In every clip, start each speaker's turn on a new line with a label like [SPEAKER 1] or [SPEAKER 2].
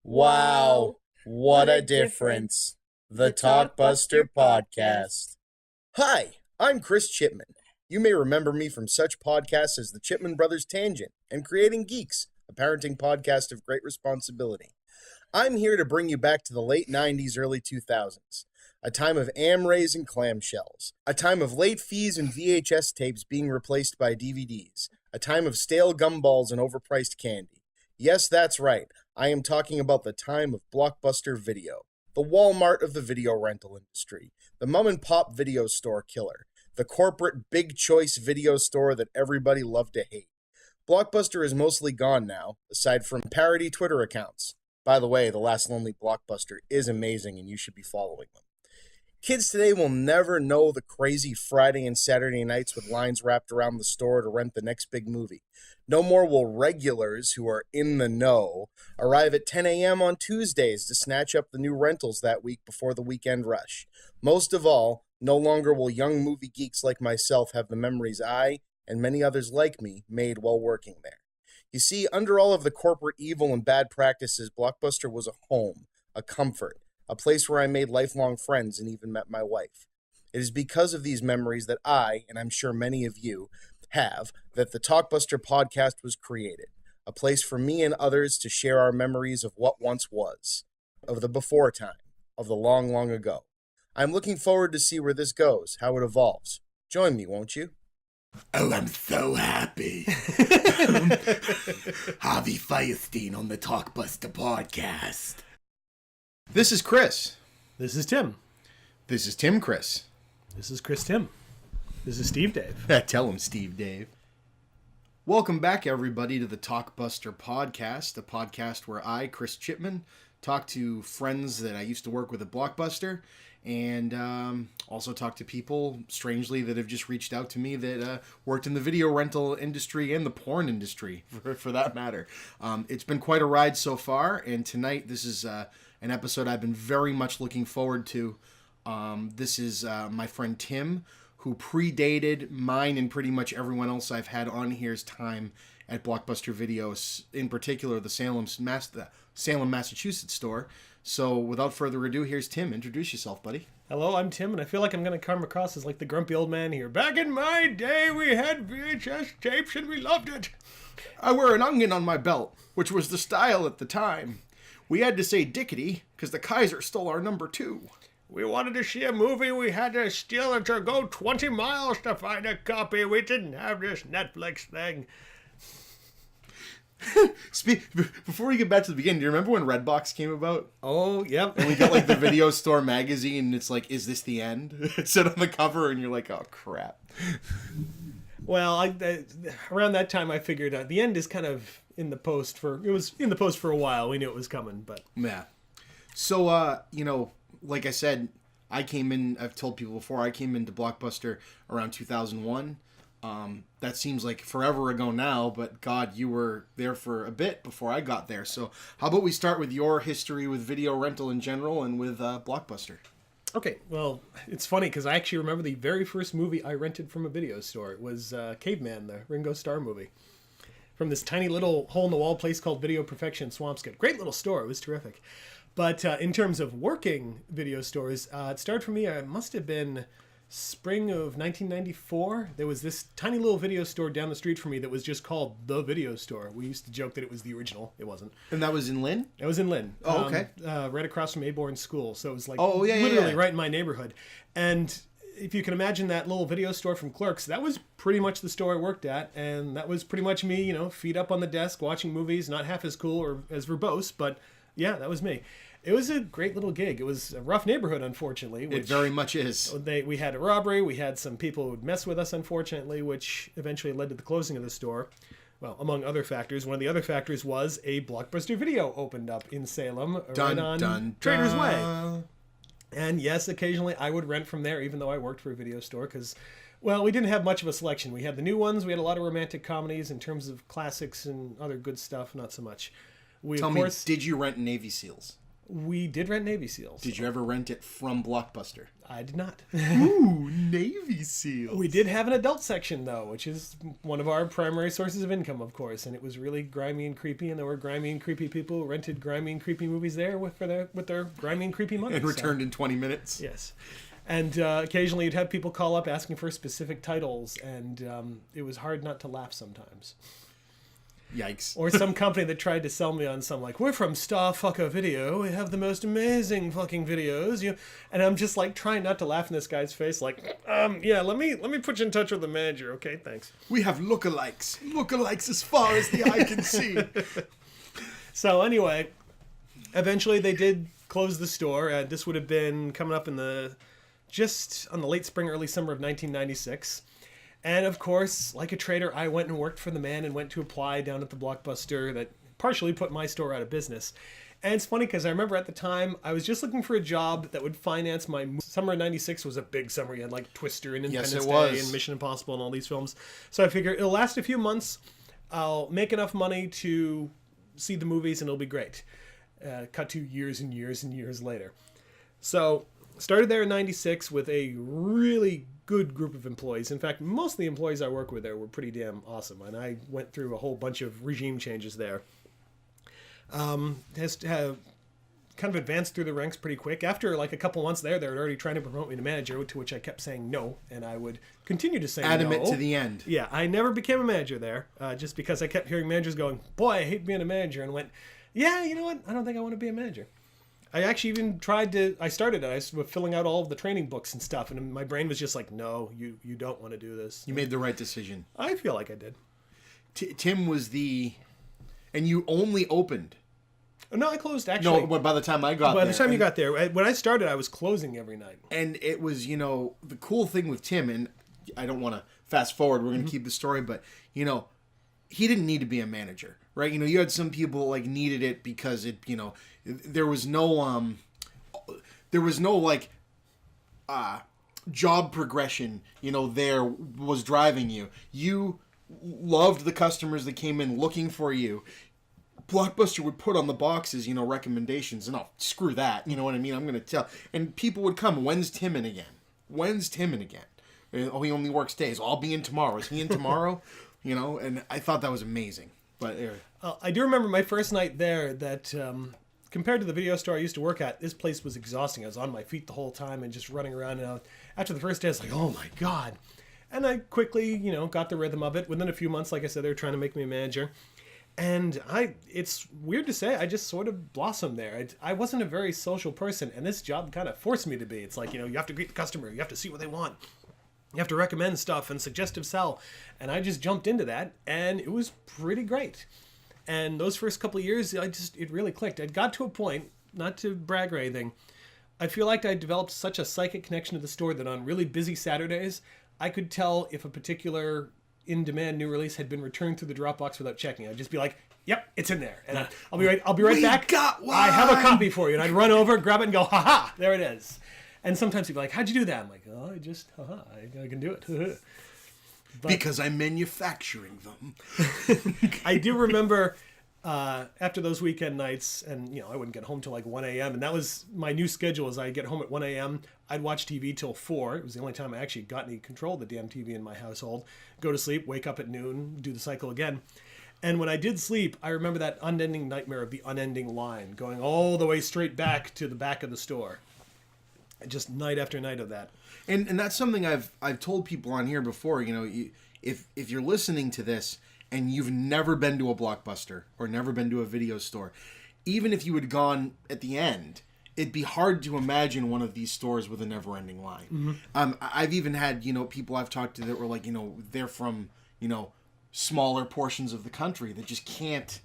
[SPEAKER 1] Wow, what a difference. The Talkbuster Podcast. Hi, I'm Chris Chipman. You may remember me from such podcasts as the Chipman Brothers Tangent and Creating Geeks, a parenting podcast of great responsibility. I'm here to bring you back to the late 90s, early 2000s, a time of Amrays and clamshells, a time of late fees and VHS tapes being replaced by DVDs, a time of stale gumballs and overpriced candy. Yes, that's right. I am talking about the time of Blockbuster Video, the Walmart of the video rental industry, the mom-and-pop video store killer, the corporate big choice video store that everybody loved to hate. Blockbuster is mostly gone now, aside from parody Twitter accounts. By the way, The Last Lonely Blockbuster is amazing and you should be following them. Kids today will never know the crazy Friday and Saturday nights with lines wrapped around the store to rent the next big movie. No more will regulars who are in the know arrive at 10 a.m. on Tuesdays to snatch up the new rentals that week before the weekend rush. Most of all, no longer will young movie geeks like myself have the memories I, and many others like me, made while working there. You see, under all of the corporate evil and bad practices, Blockbuster was a home, a comfort, a place where I made lifelong friends and even met my wife. It is because of these memories that I, and I'm sure many of you, have, that the Talkbuster podcast was created, a place for me and others to share our memories of what once was, of the before time, of the long, long ago. I'm looking forward to see where this goes, how it evolves. Join me, won't you?
[SPEAKER 2] Oh, I'm so happy. Harvey Firestein on the Talkbuster Podcast.
[SPEAKER 1] This is Chris.
[SPEAKER 3] This is Tim.
[SPEAKER 1] This is Tim Chris.
[SPEAKER 3] This is Chris Tim. This is Steve Dave.
[SPEAKER 1] Tell him, Steve Dave. Welcome back, everybody, to the Talkbuster Podcast, a podcast where I, Chris Chipman, talk to friends that I used to work with at Blockbuster, and also talk to people, strangely, that have just reached out to me that worked in the video rental industry and the porn industry, for that matter. It's been quite a ride so far, and tonight this is an episode I've been very much looking forward to. This is my friend Tim, who predated mine and pretty much everyone else I've had on here's time at Blockbuster Videos, in particular the Salem, Massachusetts store. So without further ado, here's Tim. Introduce yourself, buddy.
[SPEAKER 3] Hello, I'm Tim, and I feel like I'm going to come across as like the grumpy old man here. Back in my day, we had VHS tapes and we loved it.
[SPEAKER 1] I wear an onion on my belt, which was the style at the time. We had to say Dickety, because the Kaiser stole our number 2.
[SPEAKER 3] We wanted to see a movie, we had to steal it or go 20 miles to find a copy. We didn't have this Netflix thing.
[SPEAKER 1] Before we get back to the beginning, do you remember when Redbox came about?
[SPEAKER 3] Oh, yep.
[SPEAKER 1] And we got like the video store magazine, and it's like, is this the end? It said on the cover, and you're like, oh, crap.
[SPEAKER 3] Well, around that time, I figured out the end is kind of in the post for, it was in the post for a while. We knew it was coming, but.
[SPEAKER 1] Yeah. So, like I said, I've told people before, I came into Blockbuster around 2001. That seems like forever ago now, but God, you were there for a bit before I got there. So how about we start with your history with video rental in general and with Blockbuster?
[SPEAKER 3] Okay, well, it's funny because I actually remember the very first movie I rented from a video store. It was Caveman, the Ringo Starr movie. From this tiny little hole-in-the-wall place called Video Perfection in Swampscott. Great little store. It was terrific. But in terms of working video stores, it started for me, it must have been spring of 1994. There was this tiny little video store down the street from me that was just called The Video Store. We used to joke that it was the original. It wasn't.
[SPEAKER 1] And that was in Lynn?
[SPEAKER 3] It was in Lynn.
[SPEAKER 1] Oh, okay.
[SPEAKER 3] Right across from Aborn School. So it was like
[SPEAKER 1] literally
[SPEAKER 3] right in my neighborhood. And if you can imagine that little video store from Clerks, that was pretty much the store I worked at. And that was pretty much me, feet up on the desk, watching movies, not half as cool or as verbose, but yeah, that was me. It was a great little gig. It was a rough neighborhood, unfortunately.
[SPEAKER 1] It very much is.
[SPEAKER 3] We had a robbery. We had some people who would mess with us, unfortunately, which eventually led to the closing of the store. Well, among other factors. One of the other factors was a Blockbuster Video opened up in Salem right on Trader's Way. And yes, occasionally I would rent from there, even though I worked for a video store, because, well, we didn't have much of a selection. We had the new ones. We had a lot of romantic comedies in terms of classics and other good stuff, not so much.
[SPEAKER 1] Tell me, did you rent Navy SEALs?
[SPEAKER 3] We did rent Navy SEALs.
[SPEAKER 1] Did you ever rent it from Blockbuster?
[SPEAKER 3] I did not.
[SPEAKER 1] Ooh, Navy SEALs.
[SPEAKER 3] We did have an adult section, though, which is one of our primary sources of income, of course. And it was really grimy and creepy, and there were grimy and creepy people who rented grimy and creepy movies there with their grimy and creepy money.
[SPEAKER 1] And returned in 20 minutes.
[SPEAKER 3] Yes. And occasionally you'd have people call up asking for specific titles, and it was hard not to laugh sometimes.
[SPEAKER 1] Yikes.
[SPEAKER 3] Or some company that tried to sell me on some, like, we're from Starfucker Video, we have the most amazing fucking videos. And I'm just like trying not to laugh in this guy's face, like, yeah, let me put you in touch with the manager, okay, thanks.
[SPEAKER 1] We have lookalikes as far as the eye can see.
[SPEAKER 3] So anyway, eventually they did close the store. This would have been coming up just on the late spring, early summer of 1996. And of course, like a traitor, I went and worked for the man and went to apply down at the Blockbuster that partially put my store out of business. And it's funny because I remember at the time, I was just looking for a job that would finance my... Summer of 96 was a big summer. You had like Twister and Independence Day and Mission Impossible and all these films. So I figured it'll last a few months. I'll make enough money to see the movies and it'll be great. Cut to years and years and years later. So started there in 96 with a really good group of employees. In fact, most of the employees I work with there were pretty damn awesome, and I went through a whole bunch of regime changes there. Has to have kind of advanced through the ranks pretty quick. After like a couple months there, they were already trying to promote me to manager, to which I kept saying no, and I would continue to say
[SPEAKER 1] Adamant
[SPEAKER 3] no.
[SPEAKER 1] to the end.
[SPEAKER 3] Yeah, I never became a manager there, just because I kept hearing managers going, boy, I hate being a manager, and went, yeah, you know what, I don't think I want to be a manager. I actually even I started it. I was filling out all of the training books and stuff, and my brain was just like, no, you don't want to do this.
[SPEAKER 1] You made the right decision.
[SPEAKER 3] I feel like I did.
[SPEAKER 1] Tim was and you only opened.
[SPEAKER 3] No, I closed, actually.
[SPEAKER 1] No, but by the time I got there.
[SPEAKER 3] By the time you got there, when I started, I was closing every night.
[SPEAKER 1] And it was, the cool thing with Tim, and I don't want to fast forward, we're going to keep the story, but, he didn't need to be a manager, right? You had some people like needed it because it, there was no like job progression, there was driving you. You loved the customers that came in looking for you. Blockbuster would put on the boxes, recommendations, and screw that, you know what I mean? I'm going to tell. And people would come, when's Tim in again? Oh, he only works days. I'll be in tomorrow. Is he in tomorrow? And I thought that was amazing. But
[SPEAKER 3] I do remember my first night there that compared to the video store I used to work at, this place was exhausting. I was on my feet the whole time and just running around. And after the first day, I was like, oh my God. And I quickly, got the rhythm of it. Within a few months, like I said, they were trying to make me a manager. And it's weird to say, I just sort of blossomed there. I wasn't a very social person, and this job kind of forced me to be. It's like, you have to greet the customer. You have to see what they want. You have to recommend stuff and suggestive sell. And I just jumped into that, and it was pretty great. And those first couple of years, it really clicked. I got to a point, not to brag or anything, I feel like I developed such a psychic connection to the store that on really busy Saturdays, I could tell if a particular in-demand new release had been returned through the Dropbox without checking. I'd just be like, yep, it's in there. And I'll be right back.
[SPEAKER 1] Got one.
[SPEAKER 3] I have a copy for you. And I'd run over, grab it, and go, ha-ha, there it is. And sometimes people are like, how'd you do that? I'm like, oh, I can do it.
[SPEAKER 1] But, because I'm manufacturing them.
[SPEAKER 3] I do remember after those weekend nights, and I wouldn't get home till like 1 a.m. And that was my new schedule. As I'd get home at 1 a.m., I'd watch TV till 4. It was the only time I actually got any control of the damn TV in my household. Go to sleep, wake up at noon, do the cycle again. And when I did sleep, I remember that unending nightmare of the unending line going all the way straight back to the back of the store. Just night after night of that.
[SPEAKER 1] And that's something I've told people on here before. If you're listening to this and you've never been to a Blockbuster or never been to a video store, even if you had gone at the end, it'd be hard to imagine one of these stores with a never-ending line. Mm-hmm. I've even had people I've talked to that were like they're from smaller portions of the country that just can't.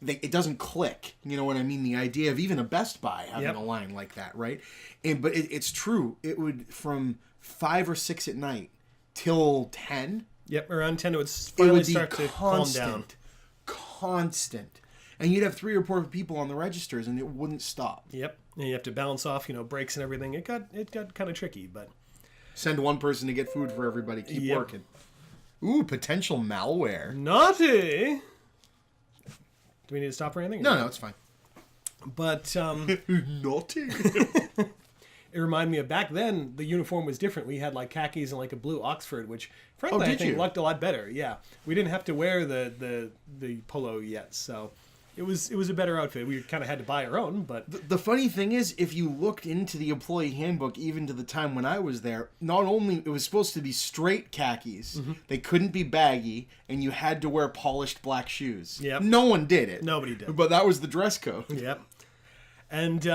[SPEAKER 1] It doesn't click. You know what I mean? The idea of even a Best Buy having a line like that, right? But it's true. It would, from 5 or 6 at night till 10.
[SPEAKER 3] Yep, around 10 it would finally start to calm down.
[SPEAKER 1] Constant. And you'd have 3 or 4 people on the registers and it wouldn't stop.
[SPEAKER 3] Yep. And you have to balance off, breaks and everything. It got kind of tricky, but...
[SPEAKER 1] Send one person to get food for everybody. Keep working. Ooh, potential malware.
[SPEAKER 3] Naughty! Do we need to stop or anything?
[SPEAKER 1] No, it's fine.
[SPEAKER 3] But
[SPEAKER 1] Naughty.
[SPEAKER 3] it reminded me of back then, the uniform was different. We had like khakis and like a blue Oxford, which frankly I think looked a lot better. Yeah, we didn't have to wear the polo yet, so it was a better outfit. We kind of had to buy our own, but
[SPEAKER 1] The funny thing is, if you looked into the employee handbook, even to the time when I was there, not only it was supposed to be straight khakis, they couldn't be baggy, and you had to wear polished black shoes.
[SPEAKER 3] Yep.
[SPEAKER 1] No one did it.
[SPEAKER 3] Nobody did.
[SPEAKER 1] But that was the dress code.
[SPEAKER 3] Yep. And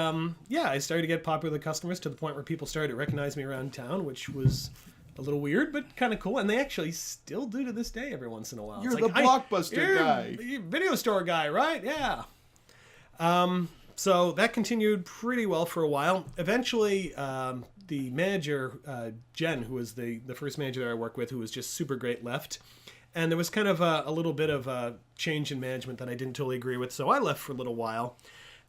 [SPEAKER 3] yeah, I started to get popular with customers to the point where people started to recognize me around town, which was a little weird, but kind of cool. And they actually still do to this day every once in a while.
[SPEAKER 1] You're
[SPEAKER 3] it's
[SPEAKER 1] the Blockbuster
[SPEAKER 3] you're
[SPEAKER 1] guy.
[SPEAKER 3] the video store guy, right? Yeah. So that continued pretty well for a while. Eventually, the manager, Jen, who was the first manager that I worked with, who was just super great, left. And there was kind of a little bit of a change in management that I didn't totally agree with, so I left for a little while.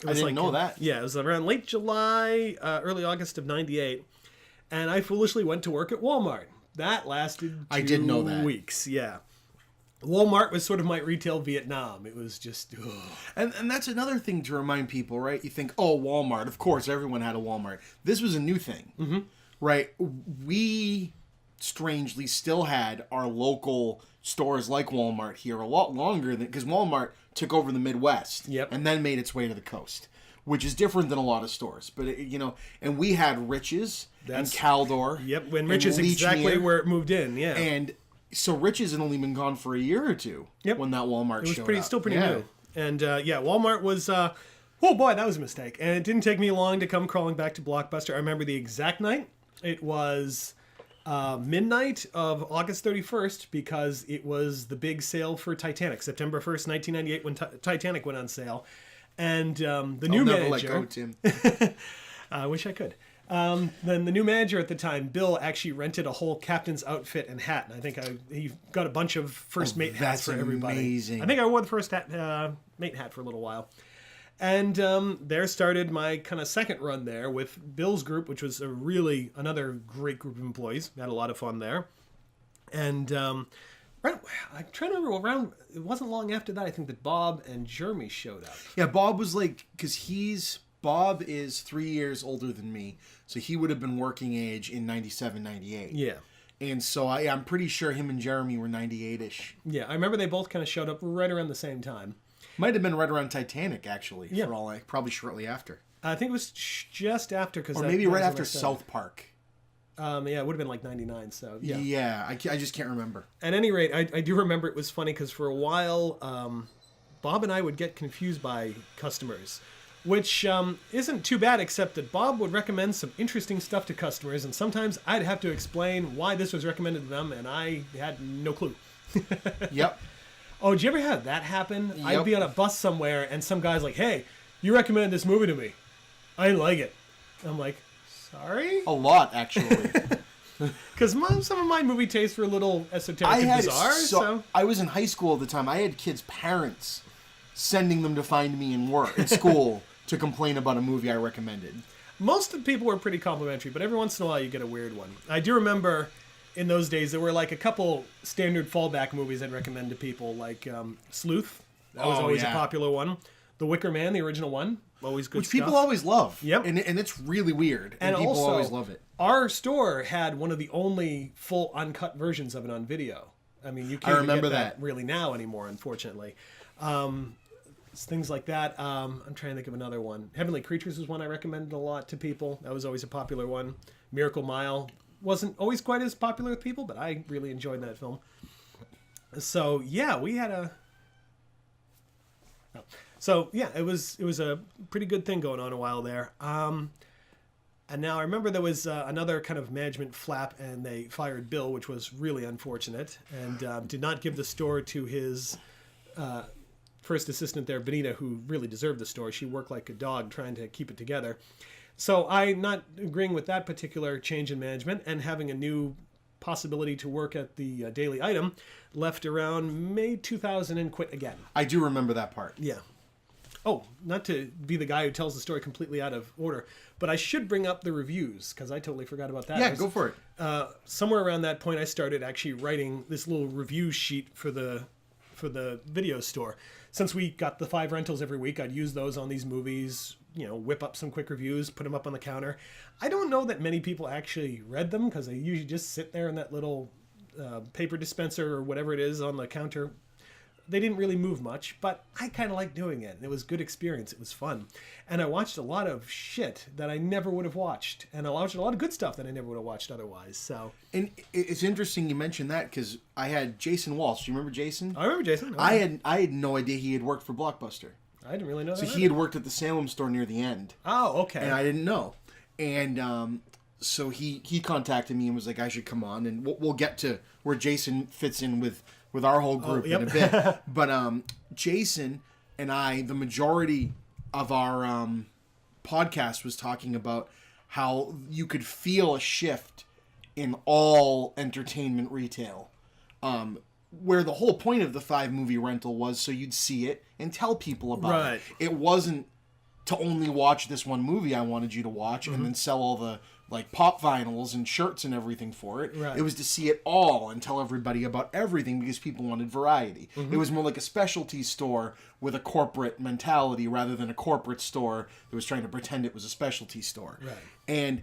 [SPEAKER 1] I didn't know that.
[SPEAKER 3] Yeah, it was around late July, early August of '98, and I foolishly went to work at Walmart. That lasted 2 weeks. Yeah, Walmart was sort of my retail Vietnam. It was just,
[SPEAKER 1] And that's another thing to remind people, right? You think, oh, Walmart. Of course, everyone had a Walmart. This was a new thing, right? We strangely still had our local stores like Walmart here a lot longer than, because Walmart took over the Midwest and then made its way to the coast, which is different than a lot of stores. But and we had Rich's and Caldor.
[SPEAKER 3] Yep, when Rich's exactly where it moved in. Yeah,
[SPEAKER 1] and so Rich's had only been gone for a year or two. Yep. When that Walmart showed up.
[SPEAKER 3] Still pretty new. And Walmart was. Oh boy, that was a mistake. And it didn't take me long to come crawling back to Blockbuster. I remember the exact night. It was midnight of August 31st, because it was the big sale for Titanic, September 1st, 1998, when Titanic went on sale. And the new manager...
[SPEAKER 1] Let go, Tim.
[SPEAKER 3] I wish I could. Then the new manager at the time, Bill, actually rented a whole captain's outfit and hat. And I think he got a bunch of first mate hats for everybody.
[SPEAKER 1] Amazing.
[SPEAKER 3] I think I wore the first mate hat for a little while. And there started my kind of second run there with Bill's group, which was another great group of employees. We had a lot of fun there. And I'm trying to remember, it wasn't long after that, I think, that Bob and Jeremy showed up.
[SPEAKER 1] Yeah, Bob was because Bob is 3 years older than me, so he would have been working age in 97, 98.
[SPEAKER 3] Yeah.
[SPEAKER 1] And so I'm pretty sure him and Jeremy were 98-ish.
[SPEAKER 3] Yeah, I remember they both kind of showed up right around the same time.
[SPEAKER 1] Might have been right around Titanic, actually. Yeah. Probably shortly after.
[SPEAKER 3] I think it was just after.
[SPEAKER 1] Or maybe right after South Park.
[SPEAKER 3] Yeah, it would have been like 99, so yeah.
[SPEAKER 1] Yeah, I just can't remember.
[SPEAKER 3] At any rate, I do remember it was funny because for a while, Bob and I would get confused by customers, which isn't too bad, except that Bob would recommend some interesting stuff to customers, and sometimes I'd have to explain why this was recommended to them, and I had no clue.
[SPEAKER 1] Yep.
[SPEAKER 3] Oh, did you ever have that happen? Yep. I'd be on a bus somewhere, and some guy's like, hey, you recommended this movie to me. I didn't like it. I'm like, sorry?
[SPEAKER 1] A lot, actually.
[SPEAKER 3] Because some of my movie tastes were a little esoteric and bizarre. So
[SPEAKER 1] I was in high school at the time. I had kids' parents sending them to find me in school to complain about a movie I recommended.
[SPEAKER 3] Most of the people were pretty complimentary, but every once in a while you get a weird one. I do remember... in those days, there were like a couple standard fallback movies I'd recommend to people, like Sleuth. That was always a popular one. The Wicker Man, the original one, always good
[SPEAKER 1] Which
[SPEAKER 3] stuff.
[SPEAKER 1] people always love.
[SPEAKER 3] Yep.
[SPEAKER 1] And it's really weird. And people
[SPEAKER 3] also,
[SPEAKER 1] always love it.
[SPEAKER 3] Our store had one of the only full uncut versions of it on video. I mean, you can't get that really now anymore, unfortunately. Things like that. I'm trying to think of another one. Heavenly Creatures was one I recommended a lot to people. That was always a popular one. Miracle Mile wasn't always quite as popular with people, but I really enjoyed that film. So yeah, we had a. So yeah, it was a pretty good thing going on a while there. And now I remember there was another kind of management flap, and they fired Bill, which was really unfortunate, and did not give the store to his first assistant there, Benita, who really deserved the store. She worked like a dog trying to keep it together. So I'm not agreeing with that particular change in management, and having a new possibility to work at the Daily Item, left around May 2000 and quit again.
[SPEAKER 1] I do remember that part.
[SPEAKER 3] Yeah. Oh, not to be the guy who tells the story completely out of order, but I should bring up the reviews, because I totally forgot about that.
[SPEAKER 1] Yeah, go for it.
[SPEAKER 3] Somewhere around that point, I started actually writing this little review sheet for the for the video store. Since we got the 5 rentals every week, I'd use those on these movies, whip up some quick reviews, put them up on the counter. I don't know that many people actually read them because they usually just sit there in that little paper dispenser or whatever it is on the counter. They didn't really move much, but I kind of liked doing it. It was a good experience. It was fun. And I watched a lot of shit that I never would have watched. And I watched a lot of good stuff that I never would have watched otherwise. So,
[SPEAKER 1] and it's interesting you mentioned that because I had Jason Walsh. Do you remember Jason?
[SPEAKER 3] I remember Jason.
[SPEAKER 1] I had no idea he had worked for Blockbuster.
[SPEAKER 3] I didn't really know that.
[SPEAKER 1] So he had worked at the Salem store near the end.
[SPEAKER 3] Oh, okay.
[SPEAKER 1] And I didn't know. And so he contacted me and was like, I should come on. And we'll get to where Jason fits in with our whole group in a bit. But Jason and I, the majority of our podcast was talking about how you could feel a shift in all entertainment retail. Where the whole point of the 5-movie rental was so you'd see it and tell people about it. It wasn't to only watch this one movie I wanted you to watch and then sell all the pop vinyls and shirts and everything for it.
[SPEAKER 3] Right.
[SPEAKER 1] It was to see it all and tell everybody about everything because people wanted variety. It was more like a specialty store with a corporate mentality rather than a corporate store that was trying to pretend it was a specialty store.
[SPEAKER 3] Right.
[SPEAKER 1] And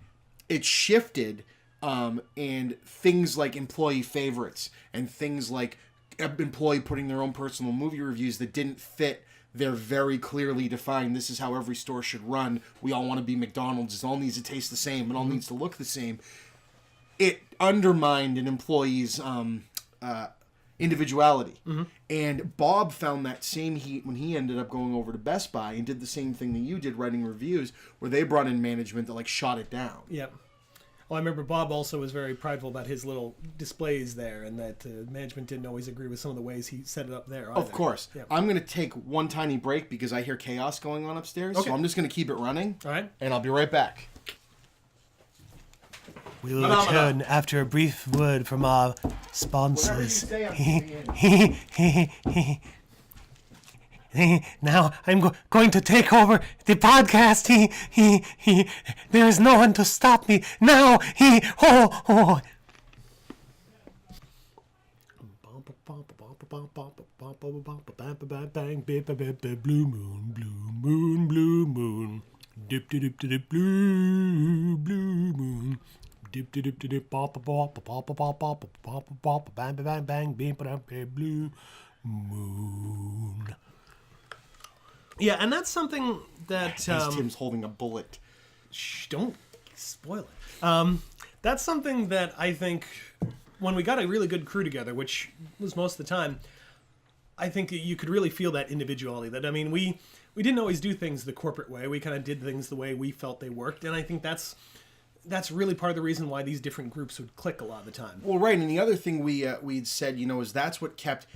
[SPEAKER 1] it shifted, and things like employee favorites and things like an employee putting their own personal movie reviews that didn't fit their very clearly defined, this is how every store should run. We all want to be McDonald's. It all needs to taste the same. It all needs to look the same. It undermined an employee's individuality. And Bob found that same heat when he ended up going over to Best Buy and did the same thing that you did, writing reviews, where they brought in management that shot it down.
[SPEAKER 3] Yep. Well, I remember Bob also was very prideful about his little displays there, and that management didn't always agree with some of the ways he set it up there either.
[SPEAKER 1] Of course.
[SPEAKER 3] Yep.
[SPEAKER 1] I'm going to take one tiny break because I hear chaos going on upstairs,
[SPEAKER 3] Okay.
[SPEAKER 1] so I'm just going to keep it running.
[SPEAKER 3] All right.
[SPEAKER 1] And I'll be right back.
[SPEAKER 4] We will return after a brief word from our sponsors. Now I'm going to take over the podcast. There is no one to stop me now. Blue moon, blue moon, dip dip dip blue moon. Dip dip dip dip pop pop pop pop pop pop pop bang bang bang beep blue moon.
[SPEAKER 3] Yeah, and that's something that
[SPEAKER 1] Tim's holding a bullet.
[SPEAKER 3] Shh, don't spoil it. That's something that I think when we got a really good crew together, which was most of the time, I think you could really feel that individuality. That, I mean, we didn't always do things the corporate way. We kind of did things the way we felt they worked, and I think that's really part of the reason why these different groups would click a lot of the time.
[SPEAKER 1] Well, right, and the other thing we'd said, is that's what kept,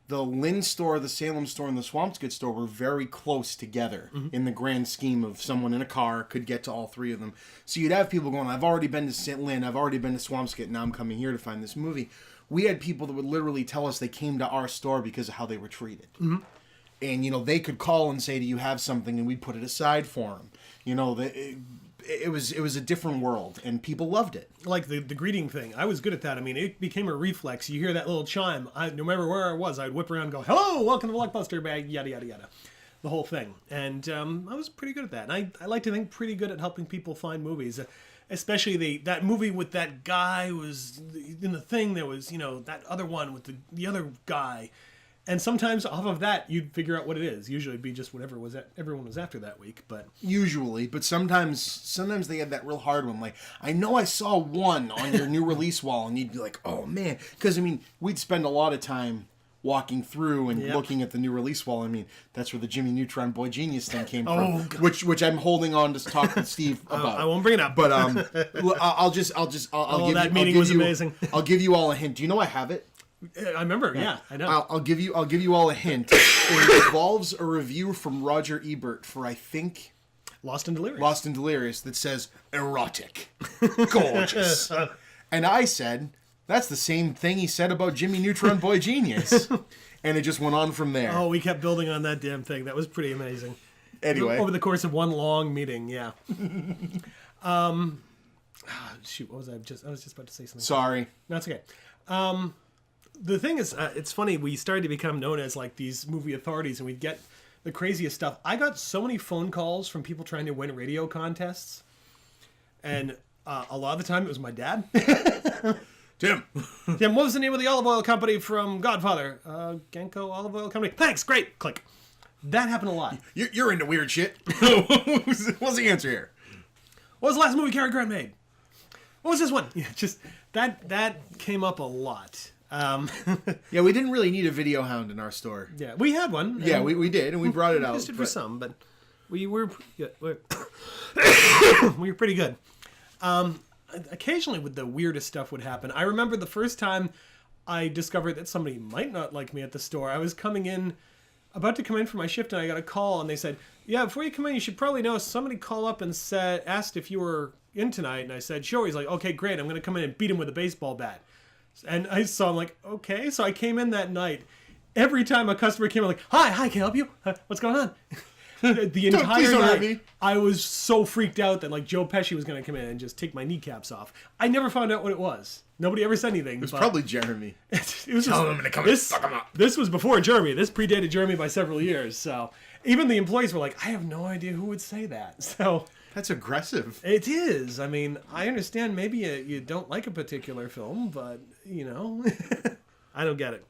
[SPEAKER 1] the Lynn store, the Salem store, and the Swampscott store were very close together in the grand scheme of someone in a car could get to all three of them. So you'd have people going, I've already been to St. Lynn, I've already been to Swampscott, now I'm coming here to find this movie. We had people that would literally tell us they came to our store because of how they were treated. And, they could call and say, do you have something? And we'd put it aside for them. It was a different world, and people loved it.
[SPEAKER 3] Like the greeting thing, I was good at that. I mean, it became a reflex. You hear that little chime, no matter where I was, I'd whip around and go, hello, welcome to Blockbuster, bag, yada, yada, yada. The whole thing. And I was pretty good at that. And I like to think pretty good at helping people find movies. Especially that movie with that guy was in the thing. There was, that other one with the other guy. And sometimes off of that, you'd figure out what it is. Usually it'd be just whatever everyone was after that week. But
[SPEAKER 1] usually, but sometimes they had that real hard one. Like, I know I saw one on your new release wall, and you'd be like, oh man. Because, we'd spend a lot of time walking through and looking at the new release wall. That's where the Jimmy Neutron Boy Genius thing came from. Which I'm holding on to talk with Steve about.
[SPEAKER 3] I won't bring it up.
[SPEAKER 1] But I'll give
[SPEAKER 3] that meeting was amazing.
[SPEAKER 1] I'll give you all a hint. Do you know I have it?
[SPEAKER 3] I remember, yeah, I know.
[SPEAKER 1] I'll give you all a hint. It involves a review from Roger Ebert for, I think,
[SPEAKER 3] Lost and
[SPEAKER 1] Delirious that says erotic, gorgeous, and I said that's the same thing he said about Jimmy Neutron Boy Genius, and it just went on from there.
[SPEAKER 3] Oh, we kept building on that damn thing. That was pretty amazing.
[SPEAKER 1] Anyway,
[SPEAKER 3] over the course of one long meeting, yeah. Shoot, what was I was just about to say something.
[SPEAKER 1] Sorry.
[SPEAKER 3] No, it's okay. The thing is, it's funny, we started to become known as like these movie authorities, and we'd get the craziest stuff. I got so many phone calls from people trying to win radio contests, and a lot of the time it was my dad.
[SPEAKER 4] Tim,
[SPEAKER 3] what was the name of the olive oil company from Godfather? Genco Olive Oil Company. Thanks, great. Click. That happened a lot.
[SPEAKER 4] you're into weird shit. What's the answer here?
[SPEAKER 3] What was the last movie Cary Grant made? What was this one? Yeah, just that came up a lot.
[SPEAKER 4] Yeah, we didn't really need a video hound in our store.
[SPEAKER 3] Yeah, we had one.
[SPEAKER 4] Yeah, we did, and we brought it out.
[SPEAKER 3] We used it for some, but we were we were pretty good. Occasionally, with the weirdest stuff would happen. I remember the first time I discovered that somebody might not like me at the store. I was about to come in for my shift, and I got a call, and they said, "Yeah, before you come in, you should probably know somebody called up and asked if you were in tonight." And I said, "Sure." He's like, "Okay, great. I'm going to come in and beat him with a baseball bat." And I'm like, "Okay." So I came in that night. Every time a customer came in, like, "Hi, can I help you? What's going on?" The entire night, I was so freaked out that like Joe Pesci was going to come in and just take my kneecaps off. I never found out what it was. Nobody ever said anything.
[SPEAKER 4] It was probably Jeremy.
[SPEAKER 3] It was
[SPEAKER 4] Tell him to come and suck him up.
[SPEAKER 3] This was before Jeremy. This predated Jeremy by several years. So even the employees were like, "I have no idea who would say that." So
[SPEAKER 4] that's aggressive.
[SPEAKER 3] It is. I mean, I understand maybe you don't like a particular film, but I don't get it.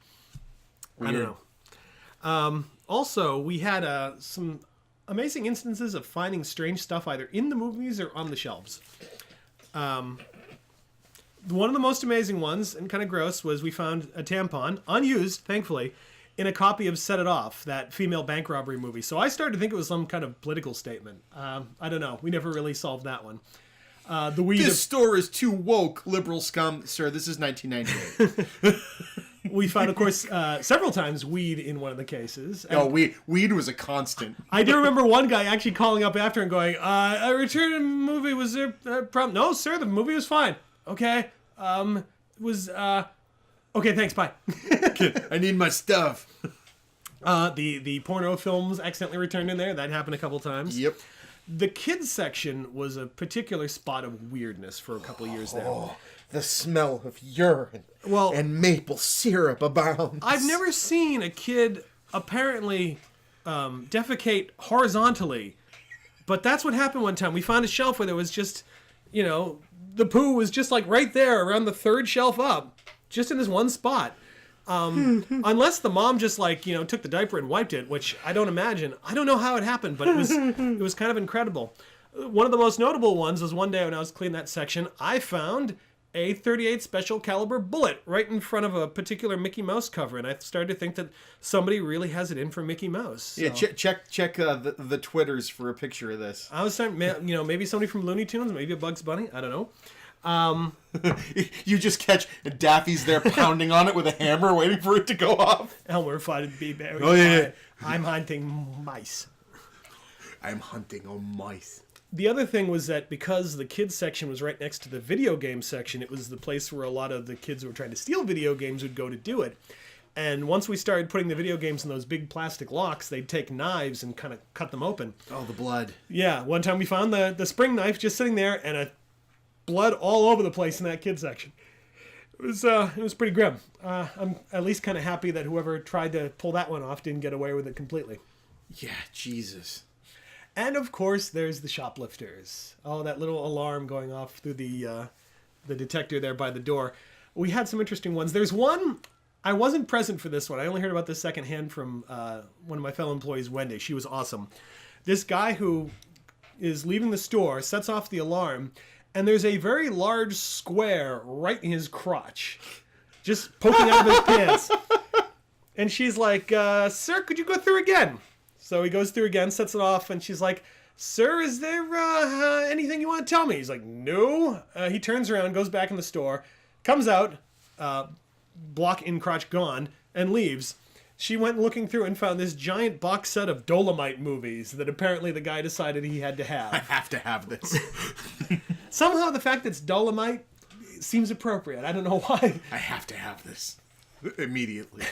[SPEAKER 3] Weird. I don't know. Also, we had some amazing instances of finding strange stuff either in the movies or on the shelves. One of the most amazing ones, and kind of gross, was we found a tampon, unused, thankfully, in a copy of Set It Off, that female bank robbery movie. So I started to think it was some kind of political statement. I don't know. We never really solved that one.
[SPEAKER 4] This store is too woke, liberal scum. Sir, this is 1998.
[SPEAKER 3] We found, of course, several times weed in one of the cases.
[SPEAKER 4] Weed was a constant.
[SPEAKER 3] I do remember one guy actually calling up after and going, "I returned a movie. Was there a problem?" "No, sir, the movie was fine." "Okay. Okay, thanks, bye."
[SPEAKER 4] I need my stuff.
[SPEAKER 3] The porno films accidentally returned in there. That happened a couple times.
[SPEAKER 4] Yep.
[SPEAKER 3] The kids section was a particular spot of weirdness for a couple of years there.
[SPEAKER 1] Oh, the smell of urine and maple syrup abounds.
[SPEAKER 3] I've never seen a kid apparently defecate horizontally, but that's what happened one time. We found a shelf where there was just, the poo was just like right there around the third shelf up, just in this one spot. Unless the mom just took the diaper and wiped it, which I don't imagine. I don't know how it happened, but it was kind of incredible. One of the most notable ones was one day when I was cleaning that section, I found a .38 special caliber bullet right in front of a particular Mickey Mouse cover, and I started to think that somebody really has it in for Mickey Mouse. So.
[SPEAKER 4] Yeah, check the Twitters for a picture of this.
[SPEAKER 3] I was starting, maybe somebody from Looney Tunes, maybe a Bugs Bunny, I don't know.
[SPEAKER 4] You just catch Daffy's there pounding on it with a hammer, waiting for it to go off.
[SPEAKER 3] Elmer fighting be very.
[SPEAKER 4] Oh yeah.
[SPEAKER 3] I'm hunting mice.
[SPEAKER 4] I'm hunting on mice.
[SPEAKER 3] The other thing was that because the kids section was right next to the video game section, it was the place where a lot of the kids who were trying to steal video games would go to do it. And once we started putting the video games in those big plastic locks, they'd take knives and kind of cut them open.
[SPEAKER 4] Oh, the blood.
[SPEAKER 3] Yeah, one time we found the spring knife just sitting there and blood all over the place in that kids section. It was pretty grim. I'm at least kind of happy that whoever tried to pull that one off didn't get away with it completely.
[SPEAKER 4] Yeah, Jesus.
[SPEAKER 3] And of course, there's the shoplifters. Oh, that little alarm going off through the detector there by the door. We had some interesting ones. There's one, I wasn't present for this one. I only heard about this secondhand from one of my fellow employees, Wendy. She was awesome. This guy who is leaving the store sets off the alarm, and there's a very large square right in his crotch, just poking out of his pants. And she's like, "Sir, could you go through again?" So he goes through again, sets it off, and she's like, "Sir, is there anything you want to tell me?" He's like, "No." He turns around, goes back in the store, comes out, block in crotch gone, and leaves. She went looking through and found this giant box set of Dolomite movies that apparently the guy decided he had to have.
[SPEAKER 4] I have to have this.
[SPEAKER 3] Somehow the fact that it's Dolomite seems appropriate. I don't know why.
[SPEAKER 4] I have to have this immediately.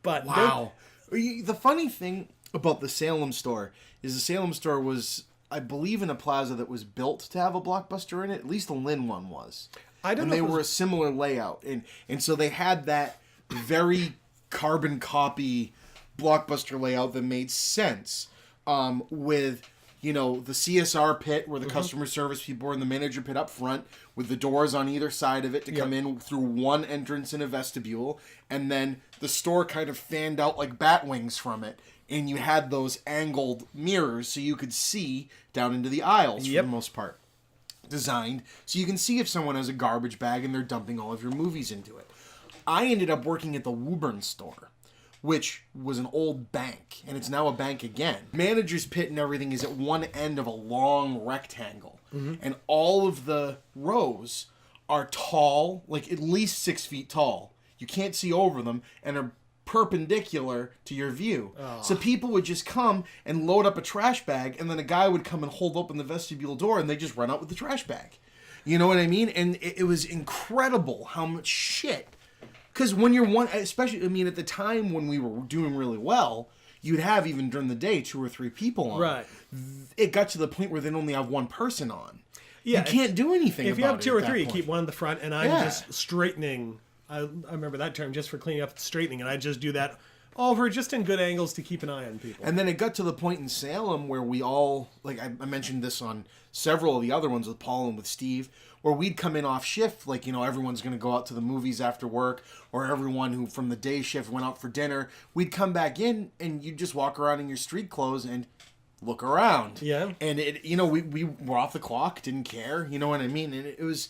[SPEAKER 3] But
[SPEAKER 4] wow. The funny thing about the Salem store is the Salem store was, I believe, in a plaza that was built to have a Blockbuster in it. At least the Lynn one was.
[SPEAKER 3] I don't
[SPEAKER 1] and
[SPEAKER 3] know
[SPEAKER 1] they
[SPEAKER 3] if it
[SPEAKER 1] were a
[SPEAKER 3] was-
[SPEAKER 1] similar layout, and so they had that very carbon copy Blockbuster layout that made sense, with the CSR pit where the customer service people were in the manager pit up front with the doors on either side of it to come in through one entrance in a vestibule, and then the store kind of fanned out like bat wings from it, and you had those angled mirrors so you could see down into the aisles for the most part. Designed so you can see if someone has a garbage bag and they're dumping all of your movies into it. I ended up working at the Woburn store, which was an old bank, and it's now a bank again. Manager's pit and everything is at one end of a long rectangle, and all of the rows are tall, like at least 6 feet tall. You can't see over them, and are perpendicular to your view. So people would just come and load up a trash bag, and then a guy would come and hold open the vestibule door, and they just run out with the trash bag. You know what I mean? And it was incredible how much shit. Because when you're one, especially, I mean, at the time when we were doing really well, you'd have, even during the day, 2 or 3 people on.
[SPEAKER 3] Right.
[SPEAKER 1] It got to the point where they'd only have one person on.
[SPEAKER 3] Yeah,
[SPEAKER 1] you can't do anything
[SPEAKER 3] If
[SPEAKER 1] about
[SPEAKER 3] you have
[SPEAKER 1] it
[SPEAKER 3] 2 or
[SPEAKER 1] at that
[SPEAKER 3] 3, you
[SPEAKER 1] point.
[SPEAKER 3] keep one in the front, and I'm just straightening. I remember that term, just for cleaning up straightening, and I just do that over just in good angles to keep an eye on people.
[SPEAKER 1] And then it got to the point in Salem where we all, like I mentioned this on several of the other ones with Paul and with Steve, where we'd come in off shift, like, everyone's going to go out to the movies after work, or everyone who from the day shift went out for dinner. We'd come back in, and you'd just walk around in your street clothes and look around.
[SPEAKER 3] Yeah.
[SPEAKER 1] And we were off the clock, didn't care, you know what I mean? And it was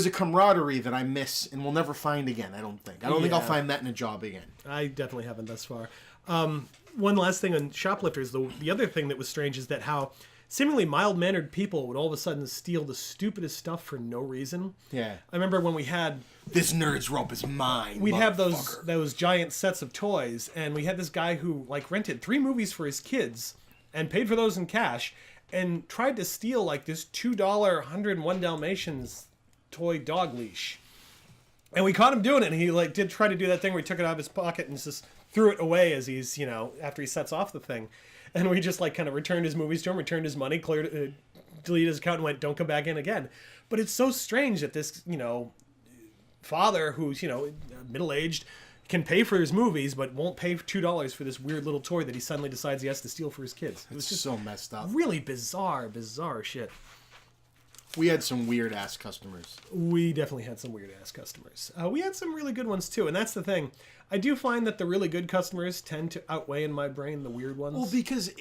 [SPEAKER 1] a camaraderie that I miss and will never find again, I don't think. I don't think I'll find that in a job again.
[SPEAKER 3] I definitely haven't thus far. One last thing on shoplifters, the other thing that was strange is that how seemingly mild-mannered people would all of a sudden steal the stupidest stuff for no reason.
[SPEAKER 1] Yeah.
[SPEAKER 3] I remember when we had...
[SPEAKER 1] This nerd's rope is mine,
[SPEAKER 3] We'd have
[SPEAKER 1] motherfucker.
[SPEAKER 3] those giant sets of toys, and we had this guy who, rented 3 movies for his kids and paid for those in cash and tried to steal, this $2 101 Dalmatians toy dog leash. And we caught him doing it, and he, did try to do that thing where he took it out of his pocket and just threw it away as he's, after he sets off the thing. And we just, kind of returned his movies to him, returned his money, deleted his account, and went, don't come back in again. But it's so strange that this, father who's, middle-aged, can pay for his movies, but won't pay $2 for this weird little toy that he suddenly decides he has to steal for his kids. It was
[SPEAKER 1] It's
[SPEAKER 3] just
[SPEAKER 1] so messed up.
[SPEAKER 3] really bizarre shit.
[SPEAKER 1] We had some weird-ass customers.
[SPEAKER 3] We definitely had some weird-ass customers. We had some really good ones, too, and that's the thing. I do find that the really good customers tend to outweigh in my brain the weird ones.
[SPEAKER 1] Well, because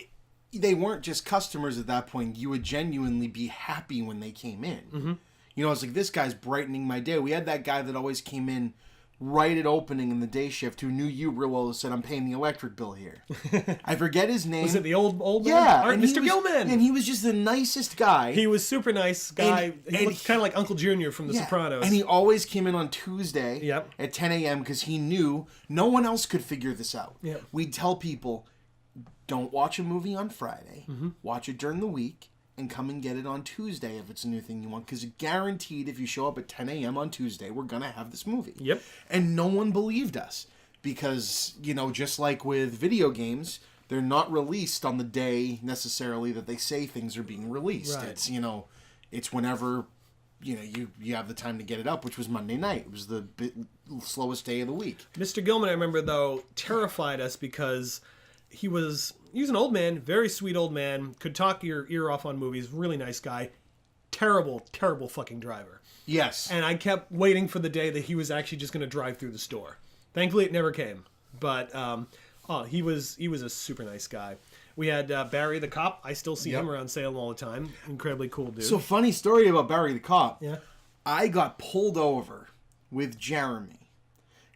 [SPEAKER 1] they weren't just customers at that point. You would genuinely be happy when they came in. Mm-hmm. It's like, this guy's brightening my day. We had that guy that always came in right at opening in the day shift who knew you real well, said, I'm paying the electric bill here. I forget his name.
[SPEAKER 3] Was it the old
[SPEAKER 1] Yeah.
[SPEAKER 3] man?
[SPEAKER 1] And
[SPEAKER 3] Mr.
[SPEAKER 1] he was-
[SPEAKER 3] Gilman.
[SPEAKER 1] And he was just the nicest guy.
[SPEAKER 3] He was super nice guy.
[SPEAKER 1] And
[SPEAKER 3] he looked kind of like Uncle Junior from The
[SPEAKER 1] Yeah,
[SPEAKER 3] Sopranos.
[SPEAKER 1] And he always came in on Tuesday
[SPEAKER 3] Yep.
[SPEAKER 1] at 10 a.m. because he knew no one else could figure this out.
[SPEAKER 3] Yep.
[SPEAKER 1] We'd tell people, don't watch a movie on Friday.
[SPEAKER 3] Mm-hmm.
[SPEAKER 1] Watch it during the week and come and get it on Tuesday if it's a new thing you want. Because guaranteed, if you show up at 10 a.m. on Tuesday, we're going to have this movie.
[SPEAKER 3] Yep.
[SPEAKER 1] And no one believed us because, just like with video games, they're not released on the day necessarily that they say things are being released.
[SPEAKER 3] Right.
[SPEAKER 1] It's, it's whenever... you have the time to get it up, which was Monday night. It was the slowest day of the week.
[SPEAKER 3] Mr. Gilman, I remember, though, terrified us because he was an old man, very sweet old man, could talk your ear off on movies, really nice guy, terrible fucking driver.
[SPEAKER 1] Yes.
[SPEAKER 3] And I kept waiting for the day that he was actually just going to drive through the store. Thankfully, it never came. But he was a super nice guy. We had Barry the cop. I still see him around Salem all the time. Incredibly cool dude.
[SPEAKER 1] So, funny story about Barry the cop.
[SPEAKER 3] Yeah.
[SPEAKER 1] I got pulled over with Jeremy.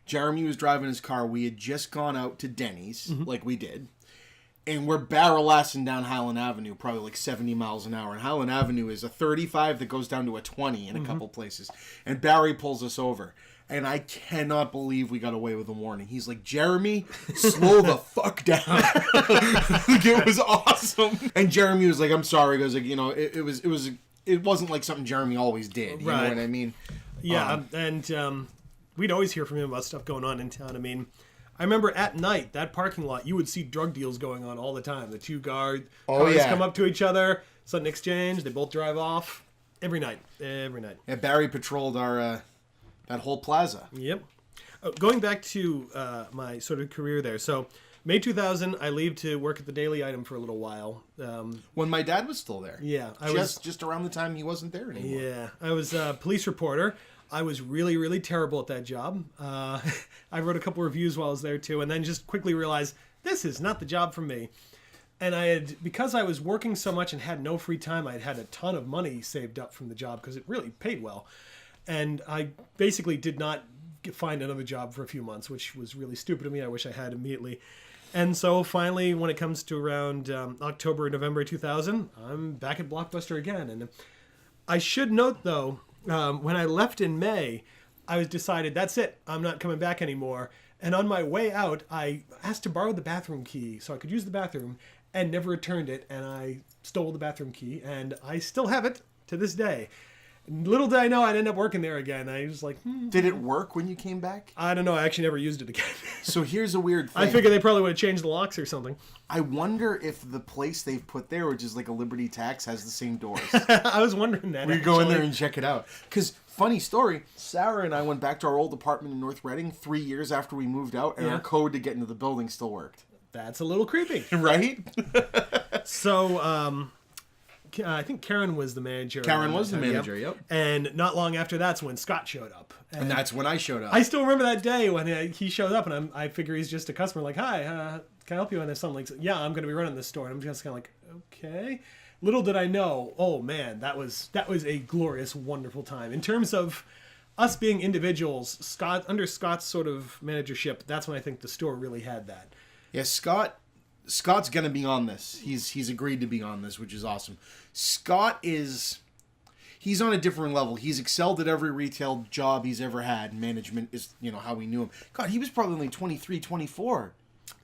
[SPEAKER 1] Jeremy was driving his car. We had just gone out to Denny's, like we did. And we're barrel-assing down Highland Avenue, probably 70 miles an hour. And Highland Avenue is a 35 that goes down to a 20 in a couple places. And Barry pulls us over. And I cannot believe we got away with a warning. He's like, Jeremy, slow the fuck down. It was awesome. And Jeremy was like, I'm sorry. He goes like, it wasn't like something Jeremy always did. You know what I mean?
[SPEAKER 3] Yeah, and we'd always hear from him about stuff going on in town. I mean, I remember at night, that parking lot, you would see drug deals going on all the time. The two cars come up to each other, sudden exchange, they both drive off. Every night. Every night.
[SPEAKER 1] Yeah, Barry patrolled our that whole plaza.
[SPEAKER 3] Yep. Going back to my sort of career there. So May 2000, I leave to work at the Daily Item for a little while.
[SPEAKER 1] When my dad was still there.
[SPEAKER 3] Yeah.
[SPEAKER 1] Just around the time he wasn't there anymore.
[SPEAKER 3] Yeah. I was a police reporter. I was really, really terrible at that job. I wrote a couple reviews while I was there too, and then just quickly realized this is not the job for me. And because I was working so much and had no free time, I had a ton of money saved up from the job because it really paid well. And I basically did not find another job for a few months, which was really stupid of me. I wish I had immediately. And so finally, when it comes to around October, November 2000, I'm back at Blockbuster again. And I should note, though, when I left in May, I was decided, that's it. I'm not coming back anymore. And on my way out, I asked to borrow the bathroom key so I could use the bathroom and never returned it. And I stole the bathroom key, and I still have it to this day. Little did I know I'd end up working there again. I was like,
[SPEAKER 1] Did it work when you came back?
[SPEAKER 3] I don't know. I actually never used it again.
[SPEAKER 1] So here's a weird thing.
[SPEAKER 3] I figured they probably would have changed the locks or something.
[SPEAKER 1] I wonder if the place they've put there, which is like a Liberty Tax, has the same doors.
[SPEAKER 3] I was wondering that.
[SPEAKER 1] We go in there and check it out. Because, funny story, Sarah and I went back to our old apartment in North Reading 3 years after we moved out, and our code to get into the building still worked.
[SPEAKER 3] That's a little creepy.
[SPEAKER 1] Right?
[SPEAKER 3] So, I think Karen was the manager.
[SPEAKER 1] Karen was the manager, yep.
[SPEAKER 3] And not long after that's when Scott showed up.
[SPEAKER 1] And that's when I showed up.
[SPEAKER 3] I still remember that day when he showed up, and I figure he's just a customer. Like, hi, can I help you on this? Something like, yeah, I'm going to be running this store. And I'm just kind of like, okay. Little did I know, oh man, that was a glorious, wonderful time. In terms of us being individuals, under Scott's sort of managership, that's when I think the store really had that.
[SPEAKER 1] Yeah, Scott's going to be on this. He's agreed to be on this, which is awesome. Scott he's on a different level. He's excelled at every retail job he's ever had. Management is, how we knew him. God, he was probably only 23, 24.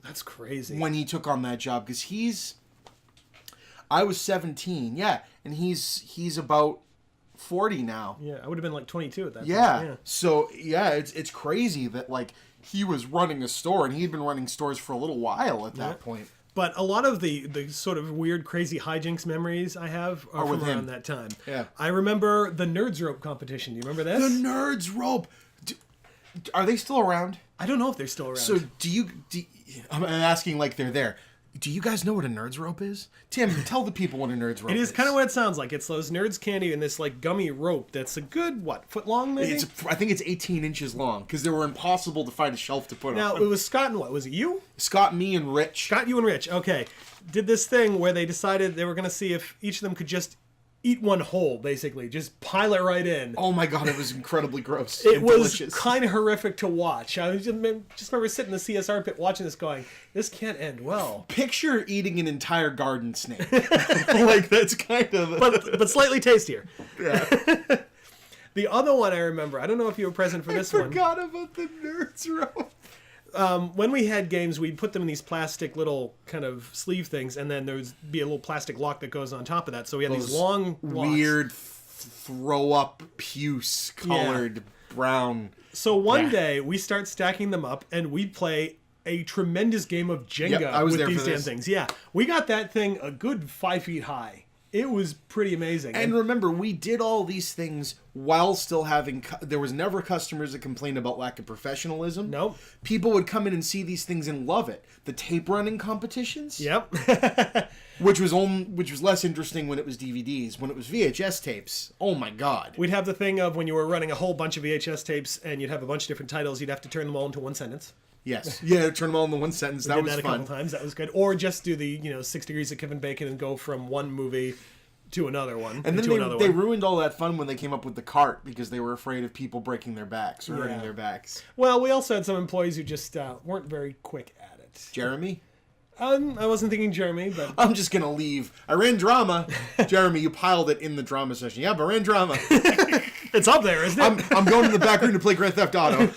[SPEAKER 3] That's crazy.
[SPEAKER 1] When he took on that job, because I was 17, yeah, and he's about 40 now.
[SPEAKER 3] Yeah, I would have been like 22 at that point.
[SPEAKER 1] Yeah. So, yeah, it's crazy that, like, he was running a store, and he'd been running stores for a little while at that point.
[SPEAKER 3] But a lot of the sort of weird, crazy hijinks memories I have are from around that time.
[SPEAKER 1] Yeah.
[SPEAKER 3] I remember the Nerds Rope competition. Do you remember this?
[SPEAKER 1] The Nerds Rope. Are they still around?
[SPEAKER 3] I don't know if they're still around.
[SPEAKER 1] So I'm asking like they're there. Do you guys know what a Nerds Rope is? Tim, tell the people what a Nerds Rope is.
[SPEAKER 3] It is kind of what it sounds like. It's those Nerds candy in this like gummy rope that's a good, foot long maybe?
[SPEAKER 1] I think it's 18 inches long because they were impossible to find a shelf to put
[SPEAKER 3] now,
[SPEAKER 1] on.
[SPEAKER 3] it was Scott and what? Was it you?
[SPEAKER 1] Scott, me, and Rich.
[SPEAKER 3] Scott, you and Rich. Okay. Did this thing where they decided they were going to see if each of them could just eat one whole, basically. Just pile it right in.
[SPEAKER 1] Oh my god, it was incredibly gross.
[SPEAKER 3] It was kind of horrific to watch. I just remember sitting in the CSR pit watching this going, this can't end well.
[SPEAKER 1] Picture eating an entire garden snake. Like, that's kind of...
[SPEAKER 3] But slightly tastier.
[SPEAKER 1] Yeah.
[SPEAKER 3] The other one I remember, I don't know if you were present for this one.
[SPEAKER 1] I forgot about the Nerds Rope.
[SPEAKER 3] When we had games, we'd put them in these plastic little kind of sleeve things, and then there'd be a little plastic lock that goes on top of that. So we had these long locks.
[SPEAKER 1] Weird throw-up puce colored brown.
[SPEAKER 3] So one day, we start stacking them up, and we play a tremendous game of Jenga with these damn things. Yeah, we got that thing a good 5 feet high. It was pretty amazing.
[SPEAKER 1] And remember, we did all these things while still having... There was never customers that complained about lack of professionalism.
[SPEAKER 3] Nope.
[SPEAKER 1] People would come in and see these things and love it. The tape running competitions.
[SPEAKER 3] Yep.
[SPEAKER 1] which was less interesting when it was DVDs. When it was VHS tapes, oh my god.
[SPEAKER 3] We'd have the thing of when you were running a whole bunch of VHS tapes and you'd have a bunch of different titles, you'd have to turn them all into one sentence.
[SPEAKER 1] Yes. Yeah, turn them all into one sentence. That was fun.
[SPEAKER 3] We did that a couple times. That was good. Or just do the 6 Degrees of Kevin Bacon and go from one movie to another one.
[SPEAKER 1] And then they ruined all that fun when they came up with the cart because they were afraid of people breaking their backs or hurting their backs.
[SPEAKER 3] Well, we also had some employees who just weren't very quick at it.
[SPEAKER 1] Jeremy?
[SPEAKER 3] I wasn't thinking Jeremy, but...
[SPEAKER 1] I'm just going to leave. I ran drama. Jeremy, you piled it in the drama session. Yeah, but I ran drama.
[SPEAKER 3] It's up there, isn't it?
[SPEAKER 1] I'm going to the back room to play Grand Theft Auto.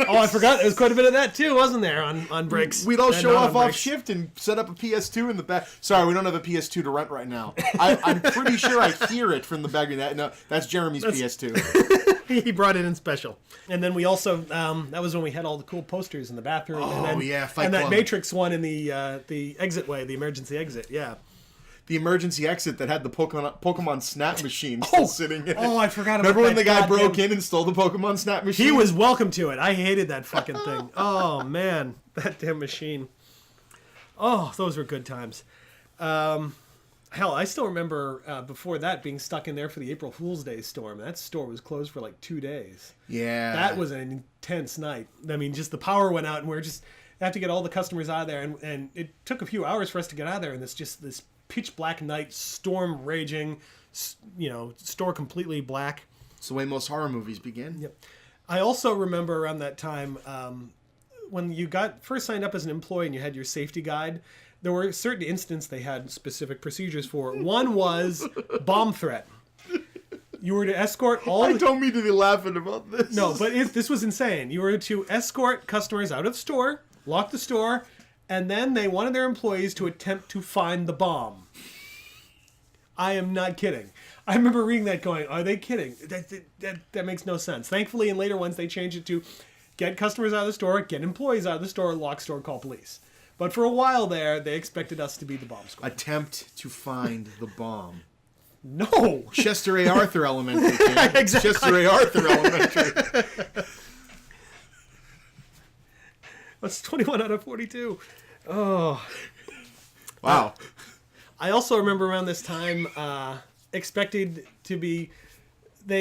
[SPEAKER 3] Oh, I forgot. There was quite a bit of that, too, wasn't there, on breaks?
[SPEAKER 1] We'd all show off shift and set up a PS2 in the back. Sorry, we don't have a PS2 to rent right now. I'm pretty sure I hear it from the back of that. No, that's Jeremy's PS2.
[SPEAKER 3] He brought it in special. And then we also, that was when we had all the cool posters in the bathroom.
[SPEAKER 1] Oh,
[SPEAKER 3] and then,
[SPEAKER 1] yeah, Fight
[SPEAKER 3] and
[SPEAKER 1] Club.
[SPEAKER 3] that Matrix one in the exit way, the emergency exit, yeah.
[SPEAKER 1] the emergency exit that had the Pokemon Snap machine still sitting in it.
[SPEAKER 3] Oh, I forgot about that.
[SPEAKER 1] Remember when the guy broke in and stole the Pokemon Snap machine?
[SPEAKER 3] He was welcome to it. I hated that fucking thing. Oh, man. That damn machine. Oh, those were good times. Hell, I still remember before that being stuck in there for the April Fool's Day storm. That store was closed for like 2 days.
[SPEAKER 1] Yeah.
[SPEAKER 3] That was an intense night. I mean, just the power went out and we had to get all the customers out of there. And it took a few hours for us to get out of there. And this pitch black night, storm raging, store completely black.
[SPEAKER 1] It's the way most horror movies begin.
[SPEAKER 3] Yep. I also remember around that time when you got first signed up as an employee and you had your safety guide, there were certain instances they had specific procedures for. One was bomb threat. You were to escort all...
[SPEAKER 1] I don't mean to be laughing about this.
[SPEAKER 3] No, but this was insane. You were to escort customers out of the store, lock the store, and then they wanted their employees to attempt to find the bomb. I am not kidding. I remember reading that going, are they kidding? That makes no sense. Thankfully, in later ones, they changed it to get customers out of the store, get employees out of the store, lock store, call police. But for a while there, they expected us to be the bomb squad.
[SPEAKER 1] Attempt to find the bomb.
[SPEAKER 3] No!
[SPEAKER 1] Chester A. Arthur Elementary.
[SPEAKER 3] Exactly.
[SPEAKER 1] Chester A. Arthur Elementary.
[SPEAKER 3] That's 21 out of 42. Oh.
[SPEAKER 1] Wow.
[SPEAKER 3] I also remember around this time they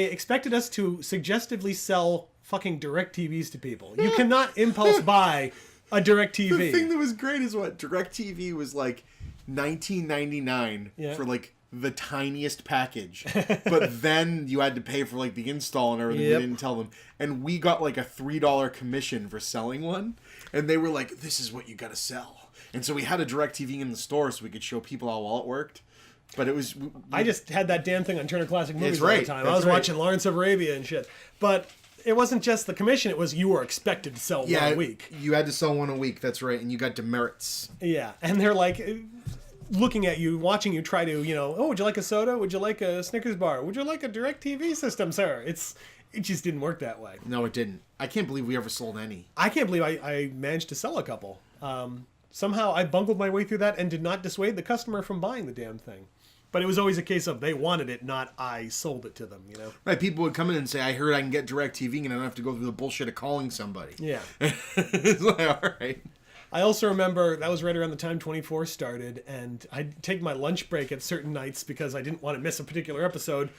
[SPEAKER 3] expected us to suggestively sell fucking DirecTVs to people. You cannot impulse buy a DirecTV.
[SPEAKER 1] The thing that was great is what DirecTV was like $19.99 for like the tiniest package, but then you had to pay for like the install and everything.
[SPEAKER 3] Yep.
[SPEAKER 1] We didn't tell them, and we got like a $3 commission for selling one, and they were like, "This is what you got to sell." And so we had a DirecTV in the store so we could show people how well it worked. But it was...
[SPEAKER 3] I just had that damn thing on Turner Classic Movies all the time. I was
[SPEAKER 1] right.
[SPEAKER 3] watching Lawrence of Arabia and shit. But it wasn't just the commission. It was you were expected to sell one a week.
[SPEAKER 1] You had to sell one a week. That's right. And you got demerits.
[SPEAKER 3] Yeah. And they're like looking at you, watching you try to, oh, would you like a soda? Would you like a Snickers bar? Would you like a DirecTV system, sir? It just didn't work that way.
[SPEAKER 1] No, it didn't. I can't believe we ever sold any.
[SPEAKER 3] I can't believe I managed to sell a couple. Somehow I bungled my way through that and did not dissuade the customer from buying the damn thing. But it was always a case of they wanted it, not I sold it to them,
[SPEAKER 1] Right, people would come in and say, I heard I can get DirecTV and I don't have to go through the bullshit of calling somebody.
[SPEAKER 3] Yeah.
[SPEAKER 1] It's like, all right.
[SPEAKER 3] I also remember that was right around the time 24 started, and I'd take my lunch break at certain nights because I didn't want to miss a particular episode,